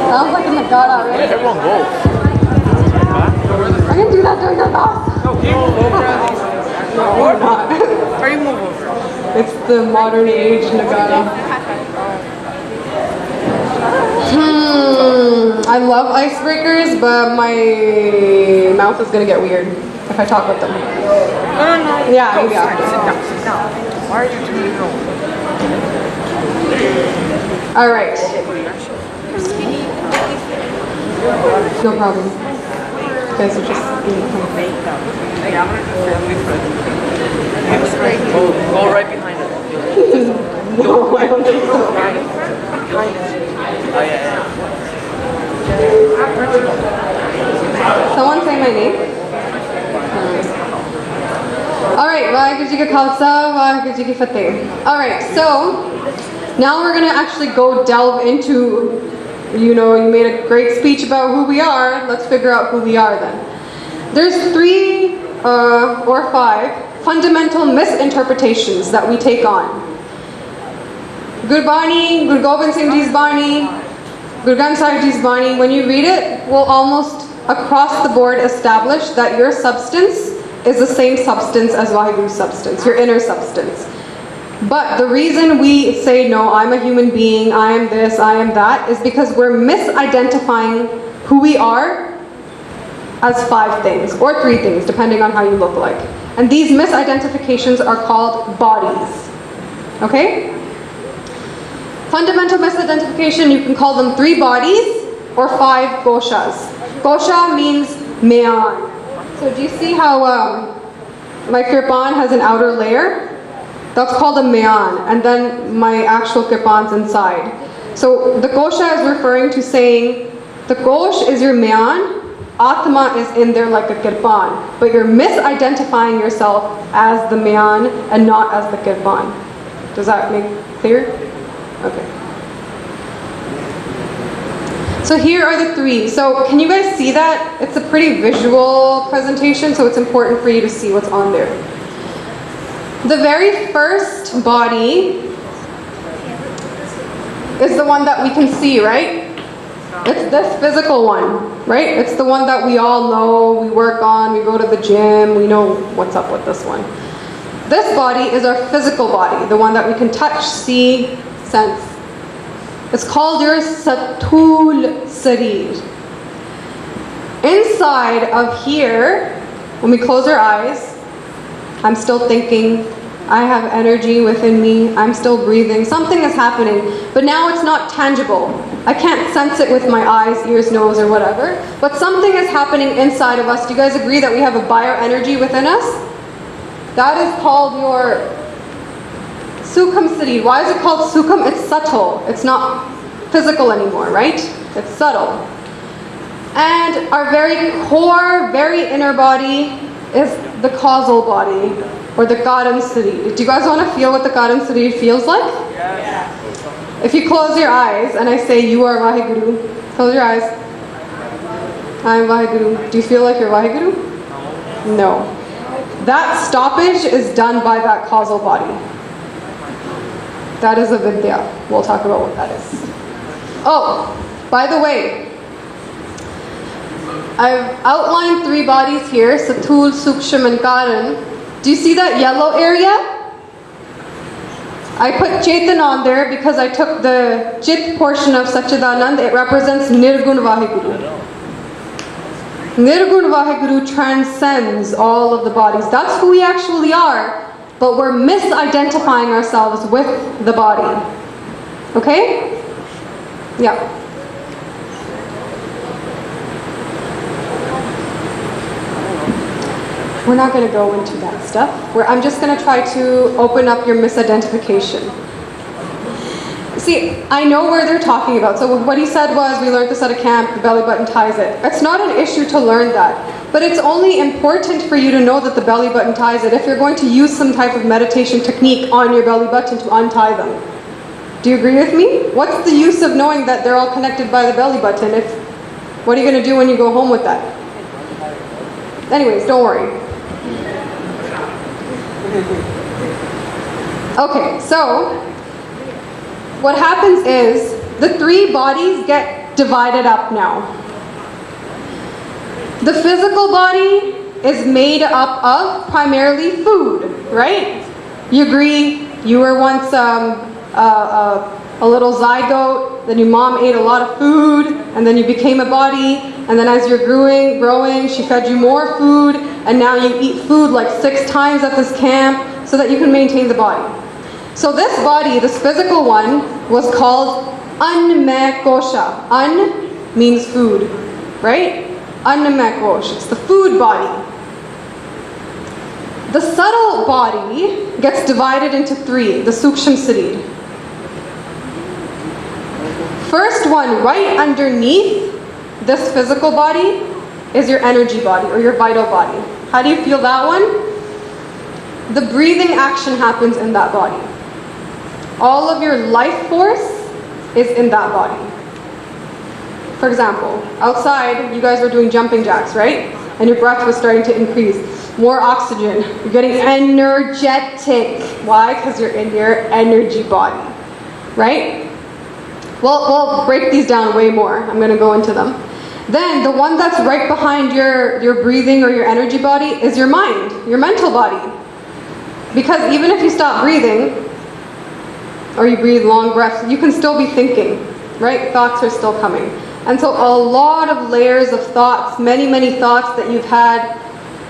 Sounds like in the gut already. Everyone goes. I can do that during your mouth. No, you move over at least. No, we're not. Or you move over. It's the modern age Nagata. I love icebreakers, but my mouth is gonna get weird if I talk with them. No. Yeah, Go, yeah. Sit down. Why are you doing it? All right. No problem. You guys are just Hey, I'm gonna family friend. Go right behind it. No, I don't think so. Oh yeah. Someone say my name. All right, Waheguru Ji Ka Khalsa, Waheguru Ji Ki Fateh. All right, so Now we're going to actually go delve into, you made a great speech about who we are. Let's figure out who we are then. There's 3 or 5 fundamental misinterpretations that we take on. Gurbani, Guru Gobind Singh Ji's Bani, Guru Granth Sahib Ji's Bani, when you read it, will almost across the board establish that your substance is the same substance as Vaheguru's substance, your inner substance. But the reason we say, no, I'm a human being, I am this, I am that, is because we're misidentifying who we are as 5 things, or 3 things, depending on how you look like. And these misidentifications are called bodies. Okay? Fundamental misidentification, you can call them 3 bodies or 5 koshas. Kosha means mayan. So do you see how my kirpan has an outer layer? That's called a mayan, and then my actual kirpan's inside. So the kosha is referring to saying, the kosh is your mayan, Atma is in there like a kirpan, but you're misidentifying yourself as the mayan and not as the kirpan. Does that make clear? Okay. So here are the 3. So can you guys see that? It's a pretty visual presentation, so it's important for you to see what's on there. The very first body is the one that we can see, right? It's this physical one, right? It's the one that we all know, we work on, we go to the gym, we know what's up with this one. This body is our physical body, the one that we can touch, see, sense. It's called your Satul Sarir. Inside of here, when we close our eyes, I'm still thinking, I have energy within me, I'm still breathing, something is happening, but now it's not tangible. I can't sense it with my eyes, ears, nose, or whatever, but something is happening inside of us. Do you guys agree that we have a bioenergy within us? That is called your Sukham Sarir. Why is it called Sukham? It's subtle. It's not physical anymore, right? It's subtle. And our very core, very inner body is the causal body, or the Karan Sarir. Do you guys want to feel what the Karan Sarir feels like? Yeah. If you close your eyes and I say, you are Vaheguru, close your eyes. I am Vaheguru. Do you feel like you're Vaheguru? No. That stoppage is done by that causal body. That is a vidya. We'll talk about what that is. Oh, by the way, I've outlined 3 bodies here, Satul, Suksham, and Karan. Do you see that yellow area? I put Chetan on there because I took the Chit portion of Satchidanand. It represents Nirgun Vaheguru. Nirgun Vaheguru transcends all of the bodies. That's who we actually are, but we're misidentifying ourselves with the body. Okay? Yeah. We're not going to go into that stuff. I'm just going to try to open up your misidentification. See, I know where they're talking about. So what he said was, we learned this at a camp, the belly button ties it. It's not an issue to learn that. But it's only important for you to know that the belly button ties it if you're going to use some type of meditation technique on your belly button to untie them. Do you agree with me? What's the use of knowing that they're all connected by the belly button? What are you going to do when you go home with that? Anyways, don't worry. Okay, so what happens is the 3 bodies get divided up now. The physical body is made up of primarily food, right? You agree, you were once a little zygote, then your mom ate a lot of food, and then you became a body, and then as you're growing, she fed you more food, and now you eat food like 6 times at this camp so that you can maintain the body. So this body, this physical one, was called Annamay Kosha. An means food, right? Annamay Kosh, it's the food body. The subtle body gets divided into 3, the Suksham Sarir. First one, right underneath this physical body, is your energy body or your vital body. How do you feel that one? The breathing action happens in that body. All of your life force is in that body. For example, outside, you guys were doing jumping jacks, right? And your breath was starting to increase. More oxygen. You're getting energetic. Why? Because you're in your energy body, right? We'll break these down way more. I'm going to go into them. Then the one that's right behind your breathing or your energy body is your mind, your mental body. Because even if you stop breathing, or you breathe long breaths, you can still be thinking, right? Thoughts are still coming. And so a lot of layers of thoughts, many, many thoughts that you've had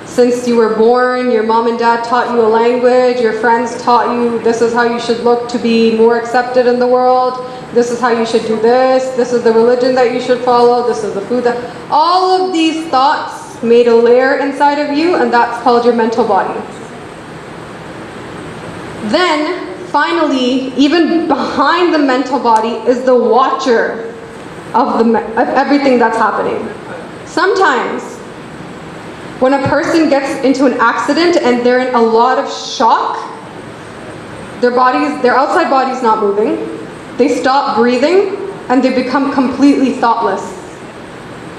since you were born. Your mom and dad taught you a language, your friends taught you this is how you should look to be more accepted in the world, this is how you should do this is the religion that you should follow, this is the food that... All of these thoughts made a layer inside of you, and that's called your mental body. Then, finally, even behind the mental body is the watcher of everything that's happening. Sometimes, when a person gets into an accident and they're in a lot of shock, their outside body's not moving, they stop breathing, and they become completely thoughtless.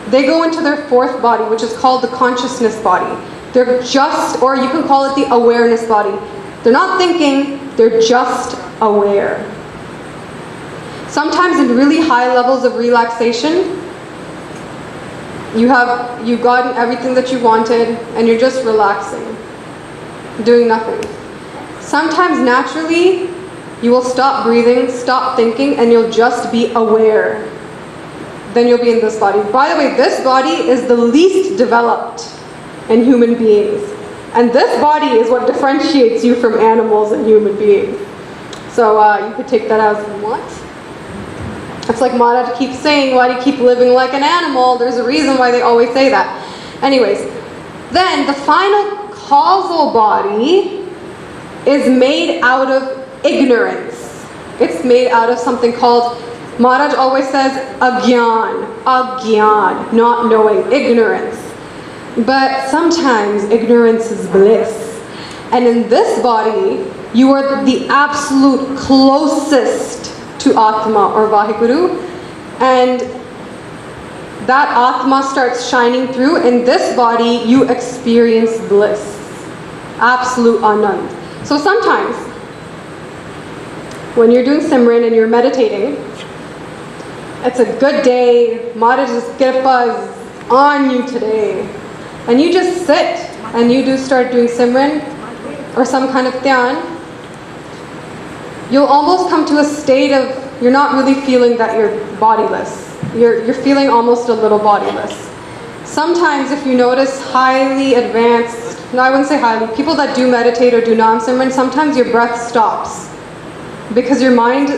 They go into their fourth body, which is called the consciousness body. They're just, or you can call it the awareness body. They're not thinking, they're just aware. Sometimes in really high levels of relaxation, you've gotten everything that you wanted and you're just relaxing, doing nothing. Sometimes naturally, you will stop breathing, stop thinking, and you'll just be aware. Then you'll be in this body. By the way, this body is the least developed in human beings. And this body is what differentiates you from animals and human beings. So you could take that as what? It's like Maharaj keeps saying, why do you keep living like an animal? There's a reason why they always say that. Anyways, then the final causal body is made out of ignorance. It's made out of something called, Maharaj always says, agyan, not knowing, ignorance. But sometimes ignorance is bliss. And in this body, you are the absolute closest to Atma or Vaheguru. And that Atma starts shining through. In this body, you experience bliss. Absolute Anand. So sometimes, when you're doing Simran and you're meditating, it's a good day, Maharaj just get a buzz on you today. And you just sit and you do start doing Simran or some kind of dhyan. You'll almost come to a state of, you're not really feeling that you're bodiless. You're feeling almost a little bodiless. Sometimes if you notice highly advanced, no, I wouldn't say highly, people that do meditate or do Nam Simran, sometimes your breath stops. Because your mind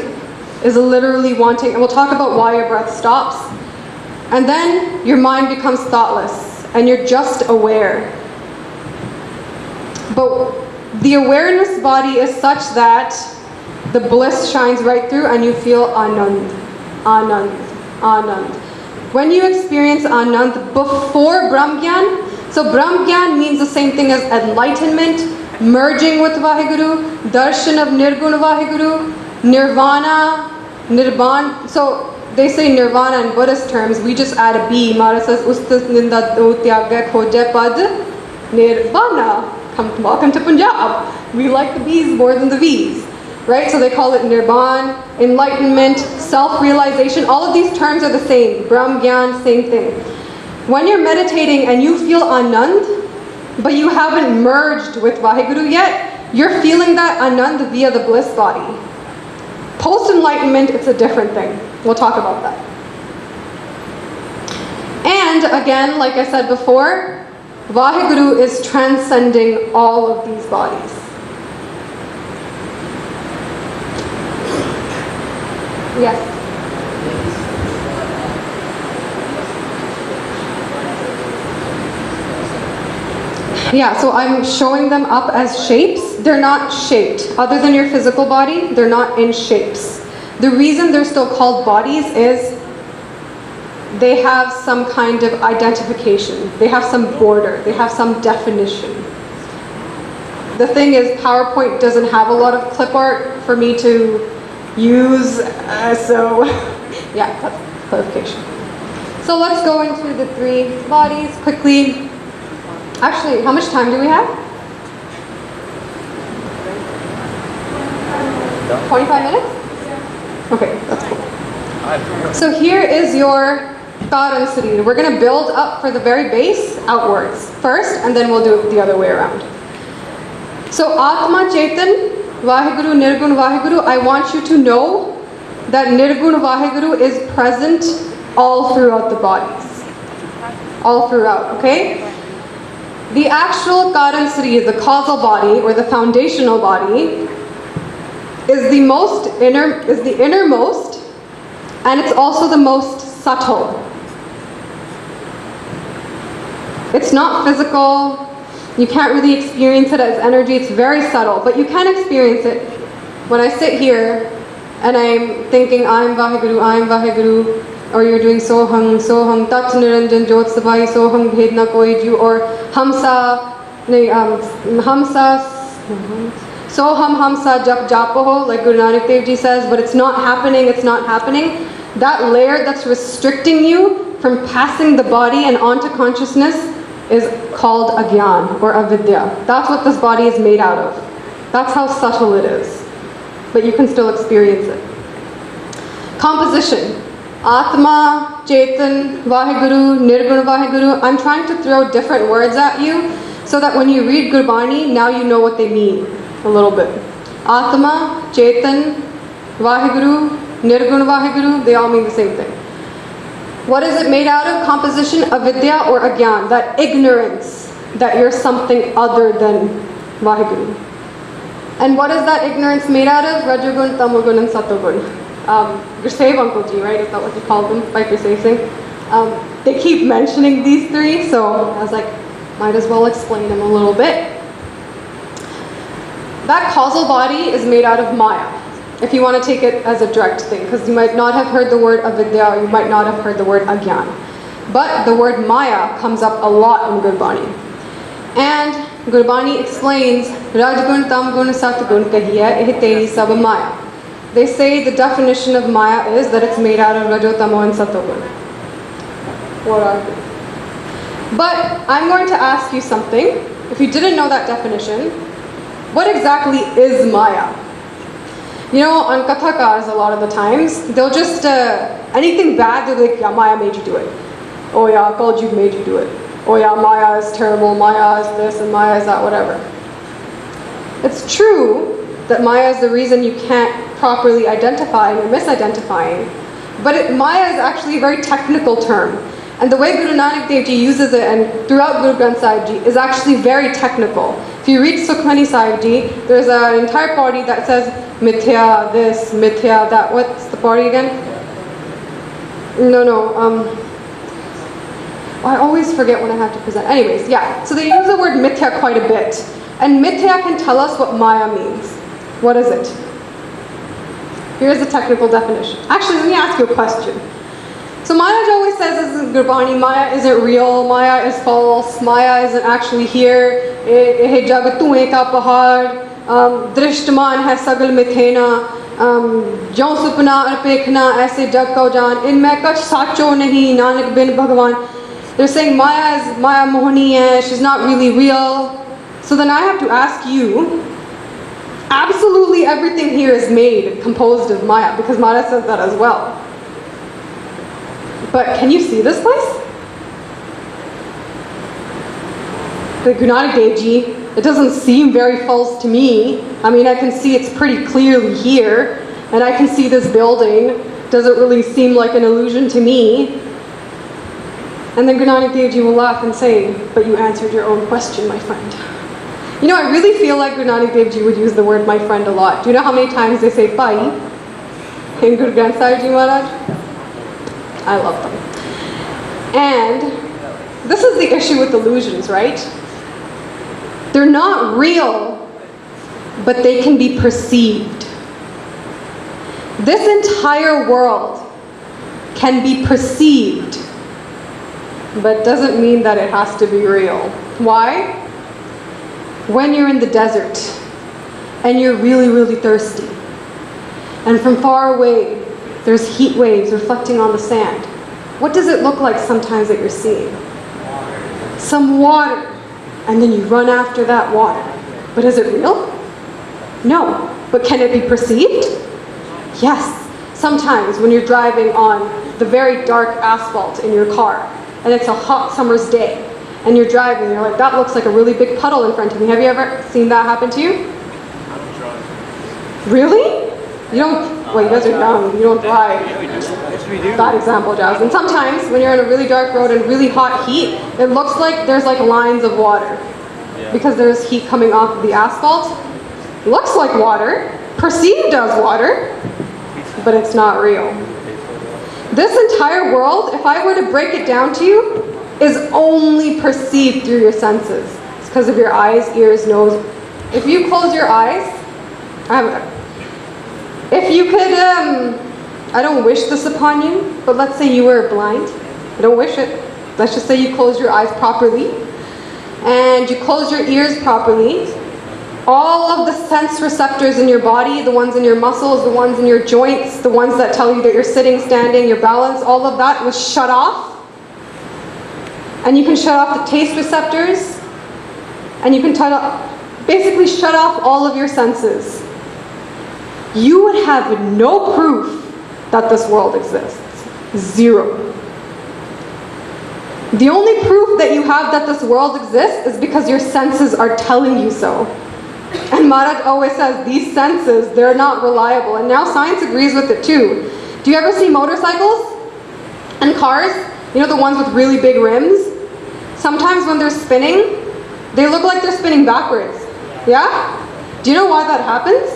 is literally wanting, and we'll talk about why your breath stops. And then your mind becomes thoughtless, and you're just aware. But the awareness body is such that the bliss shines right through and you feel Anand, Anand, Anand. When you experience Anand before Brahmgyan, so Brahmgyan means the same thing as enlightenment, merging with Vaheguru, darshan of Nirguna Vaheguru, Nirvana, Nirban. So they say Nirvana in Buddhist terms, we just add a B. Mara says, Ustas Ninda Tyagya Khoja Pad Nirvana. Welcome to Punjab. We like the B's more than the V's. Right? So they call it Nirban, enlightenment, self-realization. All of these terms are the same. Brahm Gyan, same thing. When you're meditating and you feel Anand, but you haven't merged with Vaheguru yet, you're feeling that Anand via the bliss body. Post-enlightenment, it's a different thing. We'll talk about that. And again, like I said before, Vaheguru is transcending all of these bodies. Yes. Yeah, so I'm showing them up as shapes. They're not shaped. Other than your physical body, they're not in shapes. The reason they're still called bodies is they have some kind of identification. They have some border. They have some definition. The thing is, PowerPoint doesn't have a lot of clip art for me to use. So, yeah, that's clarification. So let's go into the 3 bodies quickly. Actually, how much time do we have? 25 minutes? Okay, that's cool. So here is your Karan Saree. We're going to build up for the very base outwards first, and then we'll do it the other way around. So Atma Chetan, Vaheguru, Nirgun Vaheguru, I want you to know that Nirgun Vaheguru is present all throughout the bodies. All throughout, okay? The actual Karan Saree, the causal body or the foundational body, is the innermost, and it's also the most subtle. It's not physical. You can't really experience it as energy. It's very subtle, but you can experience it. When I sit here and I'm thinking, I'm Vaheguru, or you're doing Soham, Tat Niranjan Jot Sabhai, Soham Bhed Na Koi Ju, or Hamsa, Soham Hamsa Jap Japaho, like Guru Nanak Dev Ji says, but it's not happening. That layer that's restricting you from passing the body and onto consciousness is called agyan or avidya. That's what this body is made out of. That's how subtle it is. But you can still experience it. Composition. Atma, Chetan, Vaheguru, Nirguna Vaheguru. I'm trying to throw different words at you so that when you read Gurbani, now you know what they mean a little bit. Atma, Chetan, Vaheguru, Nirguna Vaheguru, they all mean the same thing. What is it made out of? Composition, avidya or agyan, that ignorance that you're something other than Vaheguru. And what is that ignorance made out of? Rajagun, Tamagun, and Satogun. Gursev Uncle Ji, right? Is that what you call them by Gursev Singh? They keep mentioning these 3, so I was like, might as well explain them a little bit. That causal body is made out of Maya, if you want to take it as a direct thing, because you might not have heard the word avidya, or you might not have heard the word agyan. But the word Maya comes up a lot in Gurbani. And Gurbani explains, Rajgun, Tamgun, Satgun kahiya, eh teri sab Maya. They say the definition of Maya is that it's made out of Rajo, Tamo, and Satogun. What are they? But I'm going to ask you something. If you didn't know that definition, what exactly is Maya? You know, on Kathakars a lot of the times, they'll just, anything bad, they're like, yeah, Maya made you do it. Oh yeah, Kaljug made you do it. Oh yeah, Maya is terrible, Maya is this, and Maya is that, whatever. It's true that Maya is the reason you can't properly identify and you're misidentifying. But Maya is actually a very technical term. And the way Guru Nanak Dev Ji uses it and throughout Guru Granth Sahib Ji is actually very technical. If you read Sukhmani Sahib Ji, there's an entire party that says mithya, this, mithya, that. What's the party again? I always forget when I have to present. Anyways, yeah. So they use the word mithya quite a bit. And mithya can tell us what Maya means. What is it? Here's the technical definition. Actually, let me ask you a question. So Maharaj always says this in Gurbani, Maya isn't real, Maya is false, Maya isn't actually here, eh jagat tu ek pahad, drishtaman hai sagal mithena, jaun supna aur pekhna aise jag ka jaan, inme kuch sacho nahi, Nanak bin Bhagavan. They're saying Maya mohani hai, she's not really real. So then I have to ask you, absolutely everything here is made, composed of Maya, because Maharaj says that as well. But can you see this place? The Guru Nanak Dev Ji, it doesn't seem very false to me. I mean, I can see it's pretty clearly here, and I can see this building. Doesn't really seem like an illusion to me. And then Guru Nanak Dev Ji will laugh and say, but you answered your own question, my friend. You know, I really feel like Guru Nanak Dev Ji would use the word my friend a lot. Do you know how many times they say pai in Guru Granth Sahib Ji Maharaj? I love them. And this is the issue with illusions, right? They're not real, but they can be perceived. This entire world can be perceived, but doesn't mean that it has to be real. Why? When you're in the desert and you're really, really thirsty, And from far away, there's heat waves reflecting on the sand. What does it look like sometimes that you're seeing? Some water, and then you run after that water. But is it real? No. But can it be perceived? Yes. Sometimes when you're driving on the very dark asphalt in your car, and it's a hot summer's day, and you're driving, you're like, that looks like a really big puddle in front of me. Have you ever seen that happen to you? Really? You don't, well, you guys are young, you don't drive. Bad example, Jasmine. Sometimes when you're on a really dark road and really hot heat, it looks like there's like lines of water because there's heat coming off of the asphalt. Looks like water, perceived as water, but it's not real. This entire world, if I were to break it down to you, is only perceived through your senses. It's because of your eyes, ears, nose. If you close your eyes, if you could, I don't wish this upon you, but let's say you were blind. I don't wish it. Let's just say you close your eyes properly, and you close your ears properly. All of the sense receptors in your body, the ones in your muscles, the ones in your joints, the ones that tell you that you're sitting, standing, your balance, all of that was shut off. And you can shut off the taste receptors, and you can basically shut off all of your senses. You would have no proof that this world exists. Zero. The only proof that you have that this world exists is because your senses are telling you so. And Maharaj always says, these senses, they're not reliable. And now science agrees with it too. Do you ever see motorcycles and cars? You know, the ones with really big rims? Sometimes when they're spinning, they look like they're spinning backwards. Yeah? Do you know why that happens?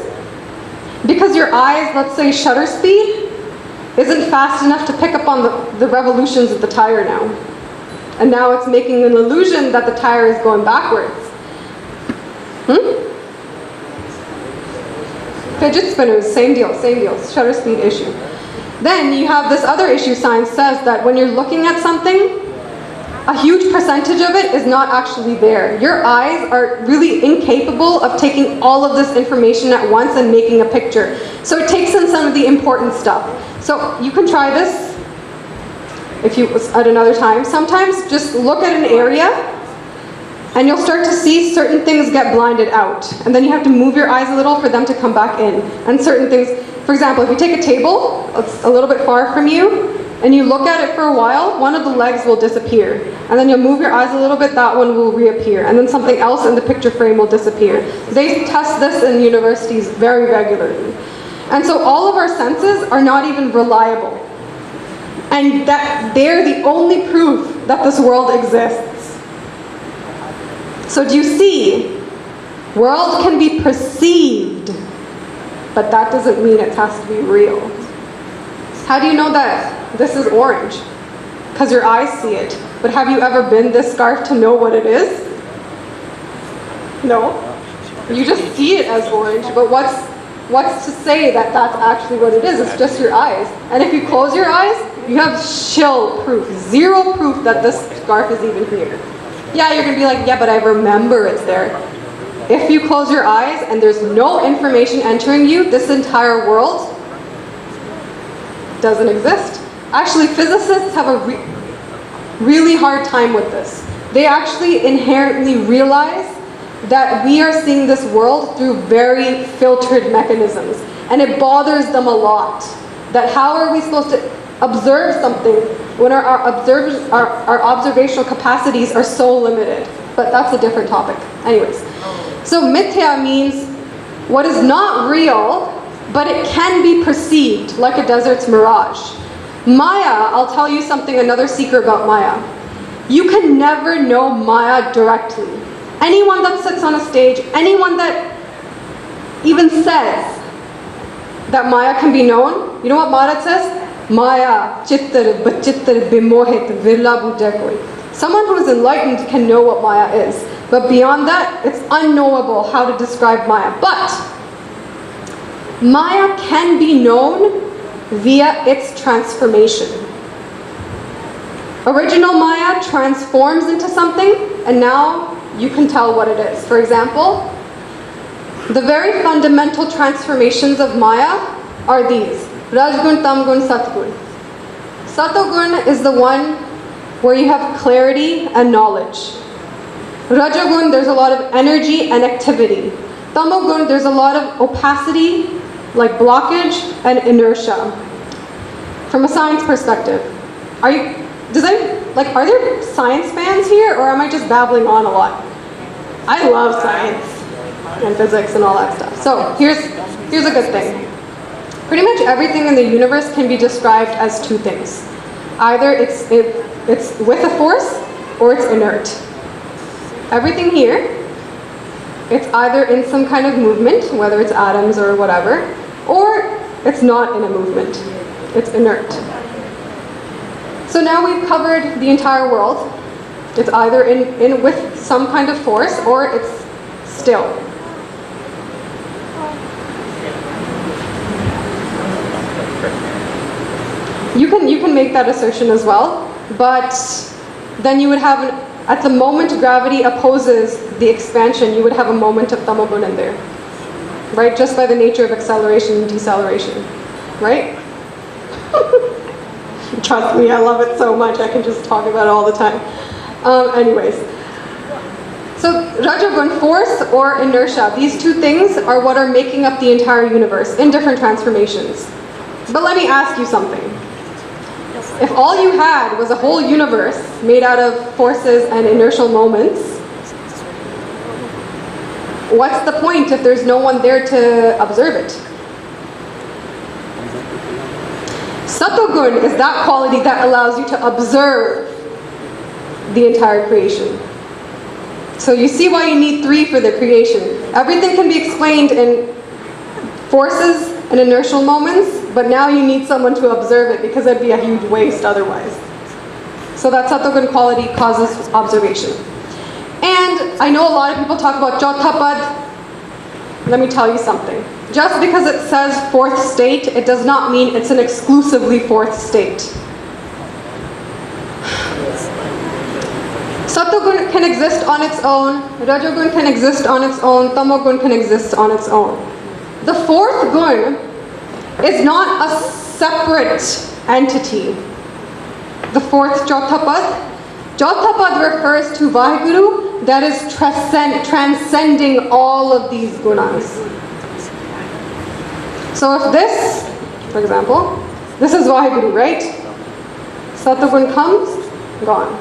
Because your eyes, let's say shutter speed, isn't fast enough to pick up on the revolutions of the tire now. And now it's making an illusion that the tire is going backwards. Fidget spinners, same deal, shutter speed issue. Then you have this other issue science says that when you're looking at something, a huge percentage of it is not actually there. Your eyes are really incapable of taking all of this information at once and making a picture. So it takes in some of the important stuff. So you can try this if you at another time. Sometimes just look at an area and you'll start to see certain things get blinded out. And then you have to move your eyes a little for them to come back in. And certain things, for example, if you take a table a little bit far from you, and you look at it for a while, one of the legs will disappear. And then you'll move your eyes a little bit, that one will reappear. And then something else in the picture frame will disappear. They test this in universities very regularly. And so all of our senses are not even reliable. And that they're the only proof that this world exists. So do you see? World can be perceived, but that doesn't mean it has to be real. How do you know that this is orange? Because your eyes see it. But have you ever been this scarf to know what it is? No. You just see it as orange, but what's to say that that's actually what it is? It's just your eyes. And if you close your eyes, you have shill proof, zero proof that this scarf is even here. Yeah, you're going to be like, yeah, but I remember it's there. If you close your eyes and there's no information entering you, this entire world doesn't exist. Actually, physicists have a really hard time with this. They actually inherently realize that we are seeing this world through very filtered mechanisms. And it bothers them a lot. That how are we supposed to observe something when our observational capacities are so limited? But that's a different topic. Anyways. So mithya means what is not real, but it can be perceived like a desert's mirage. Maya, I'll tell you something, another secret about Maya. You can never know Maya directly. Anyone that sits on a stage, anyone that even says that Maya can be known, you know what Maharaj says? Maya, chittar, bachittar, bimohit, virla bujja koi. Someone who is enlightened can know what Maya is. But beyond that, it's unknowable how to describe Maya. But Maya can be known via its transformation. Original Maya transforms into something, and now you can tell what it is. For example, the very fundamental transformations of Maya are these: Rajgun, Tamgun, Satgun. Satogun is the one where you have clarity and knowledge. Rajagun, there's a lot of energy and activity. Tamogun, there's a lot of opacity, like blockage and inertia. From a science perspective, are there science fans here, or am I just babbling on a lot? I love science and physics and all that stuff. So here's a good thing. Pretty much everything in the universe can be described as two things. Either it's with a force or it's inert. Everything here, it's either in some kind of movement, whether it's atoms or whatever, or it's not in a movement. It's inert. So now we've covered the entire world. It's either in with some kind of force or it's still. You can make that assertion as well, but then you would have, at the moment gravity opposes the expansion, you would have a moment of tamogun in there, right? Just by the nature of acceleration and deceleration, right? Trust me, I love it so much, I can just talk about it all the time. Anyways, so Rajagun, force or inertia, these two things are what are making up the entire universe in different transformations. But let me ask you something. If all you had was a whole universe made out of forces and inertial moments, what's the point if there's no one there to observe it? Satogun is that quality that allows you to observe the entire creation. So you see why you need three for the creation. Everything can be explained in forces and inertial moments, but now you need someone to observe it because it'd be a huge waste otherwise. So that Satogun quality causes observation. And I know a lot of people talk about Jotapad. Let me tell you something. Just because it says fourth state, it does not mean it's an exclusively fourth state. Satogun can exist on its own, Rajagun can exist on its own, Tamogun can exist on its own. The fourth gun is not a separate entity. The fourth Jotapad refers to Vaheguru that is transcending all of these gunas. So if this, for example, this is Vaheguru, right? Satogun comes, gone.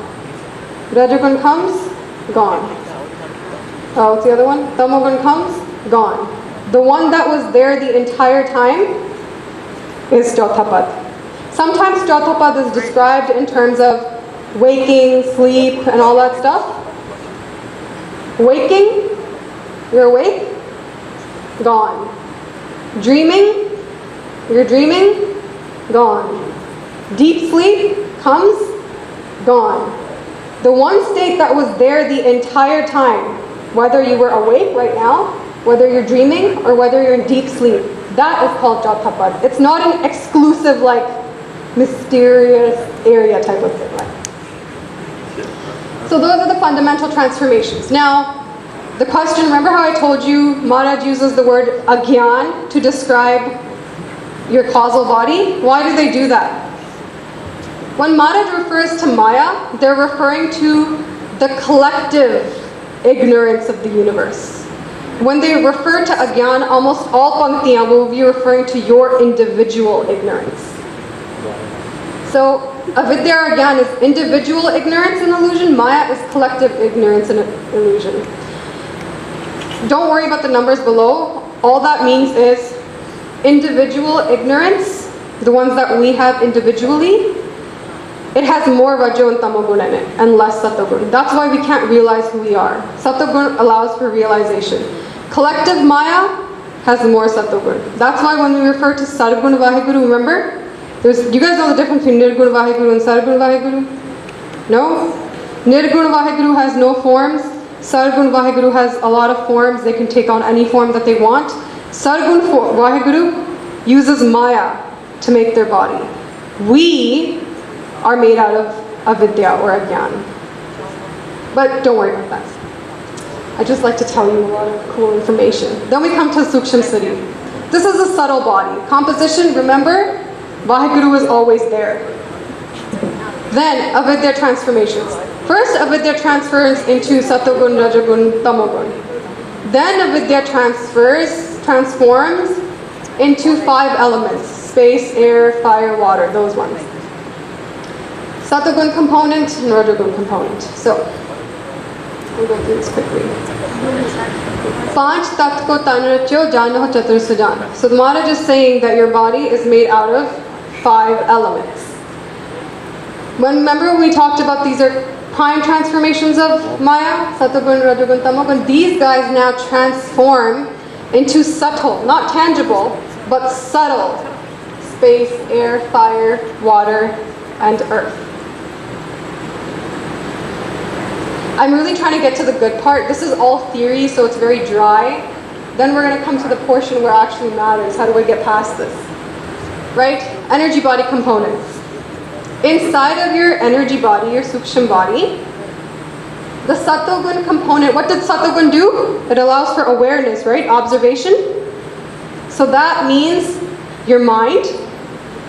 Rajagun comes, gone. What's the other one? Tamogun comes, gone. The one that was there the entire time is Jotapad. Sometimes Jotapad is described in terms of waking, sleep, and all that stuff. Waking, you're awake, gone. Dreaming, you're dreaming, gone. Deep sleep comes, gone. The one state that was there the entire time, whether you were awake right now, whether you're dreaming, or whether you're in deep sleep, that is called Jotapad. It's not an exclusive, like, mysterious area type of thing. Right? So those are the fundamental transformations. Now, the question, remember how I told you Maharaj uses the word agyan to describe your causal body? Why do they do that? When Maharaj refers to Maya, they're referring to the collective ignorance of the universe. When they refer to agyan, almost all panktiyan will be referring to your individual ignorance. So avidya or agyan is individual ignorance and illusion, Maya is collective ignorance and illusion. Don't worry about the numbers below. All that means is individual ignorance, the ones that we have individually, it has more Rajo and Tamogun in it and less Satogun. That's why we can't realize who we are. Satogun allows for realization. Collective Maya has more Satogun. That's why when we refer to Sargun Vaheguru, remember? You guys know the difference between Nirgun Vaheguru and Sargun Vaheguru? No? Nirgun Vaheguru has no forms. Sargun Vaheguru has a lot of forms. They can take on any form that they want. Sargun Vaheguru uses Maya to make their body. We are made out of avidya or agyan. But don't worry about that. I just like to tell you a lot of cool information. Then we come to Suksham City. This is a subtle body. Composition, remember, Vaheguru is always there. Then, avidya transformations. First, avidya transfers into Satogun, Rajagun, Tamogun. Then, avidya transforms into 5 elements. Space, air, fire, water, those ones. Satogun component and Rajagun component. So, we'll go through this quickly. Panch tat ko tan rachyo jano chatur sujan. So the Maharaj is saying that your body is made out of 5 elements. Remember when we talked about these are prime transformations of Maya, Satogun, Rajagun, Tamogun. These guys now transform into subtle, not tangible, but subtle. Space, air, fire, water, and earth. I'm really trying to get to the good part. This is all theory, so it's very dry. Then we're going to come to the portion where it actually matters. How do I get past this? Right? Energy body components. Inside of your energy body, your Sukshma body, the Satogun component, what did Satogun do? It allows for awareness, right? Observation. So that means your mind,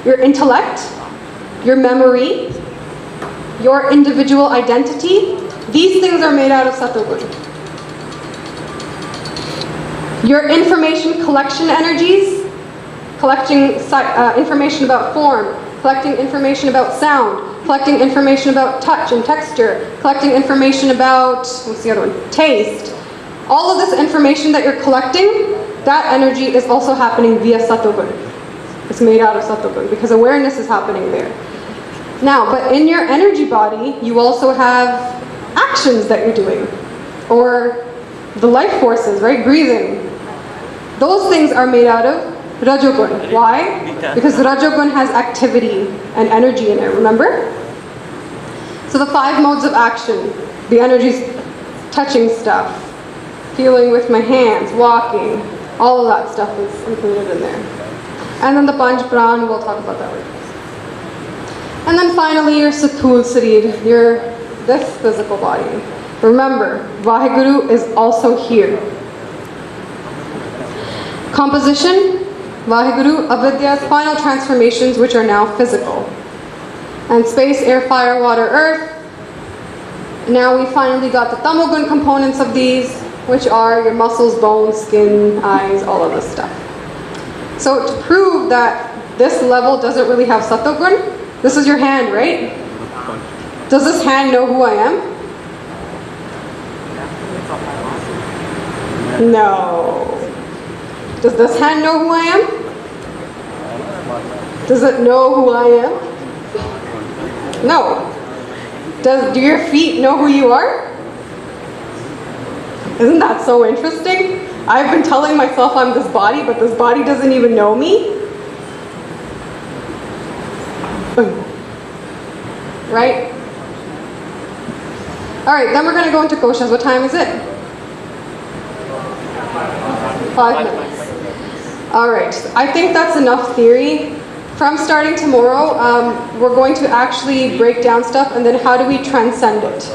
your intellect, your memory, your individual identity. These things are made out of Satogun. Your information collection energies, collecting information about form, collecting information about sound, collecting information about touch and texture, collecting information about, what's the other one? Taste. All of this information that you're collecting, that energy is also happening via Satogun. It's made out of Satogun because awareness is happening there. Now, but in your energy body, you also have actions that you're doing, or the life forces, right? Breathing. Those things are made out of Rajogun. Why? Because Rajogun has activity and energy in it, remember? So the 5 modes of action, the energy's touching stuff, feeling with my hands, walking, all of that stuff is included in there. And then the Panch Pran, we'll talk about that later. And then finally your Sathul Sarir, this physical body. Remember, Vaheguru is also here. Composition, Vaheguru, Avidya's final transformations, which are now physical. And space, air, fire, water, earth. Now we finally got the Tamogun components of these, which are your muscles, bones, skin, eyes, all of this stuff. So to prove that this level doesn't really have Satogun, this is your hand, right? Does this hand know who I am? No. Does this hand know who I am? Does it know who I am? No. Do your feet know who you are? Isn't that so interesting? I've been telling myself I'm this body, but this body doesn't even know me. Right? Alright, then we're going to go into koshas. What time is it? 5 minutes. Alright, I think that's enough theory. From starting tomorrow, we're going to actually break down stuff, and then how do we transcend it?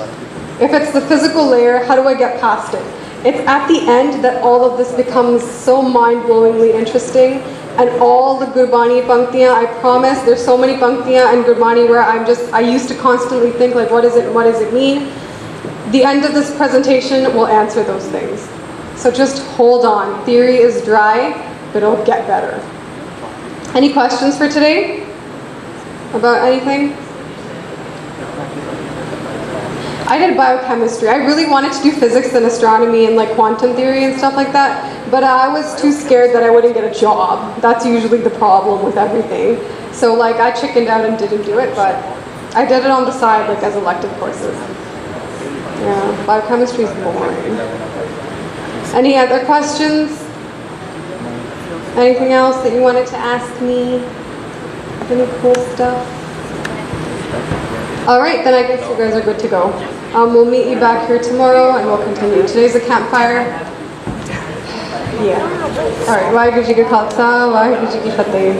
If it's the physical layer, how do I get past it? It's at the end that all of this becomes so mind-blowingly interesting. And all the Gurbani Panktiyan, I promise, there's so many Panktiyan and Gurbani where I used to constantly think like, what does it mean? The end of this presentation will answer those things. So just hold on. Theory is dry, but it'll get better. Any questions for today? About anything? I did biochemistry. I really wanted to do physics and astronomy and like quantum theory and stuff like that, but I was too scared that I wouldn't get a job. That's usually the problem with everything. So like I chickened out and didn't do it, but I did it on the side like as elective courses. Yeah, biochemistry is boring. Any other questions? Anything else that you wanted to ask me? Any cool stuff? All right, then I guess you guys are good to go. We'll meet you back here tomorrow and we'll continue. Today's a campfire. Yeah. All right, Vaheguru Ji Ka Khalsa, Vaheguru Ji Ki Fateh.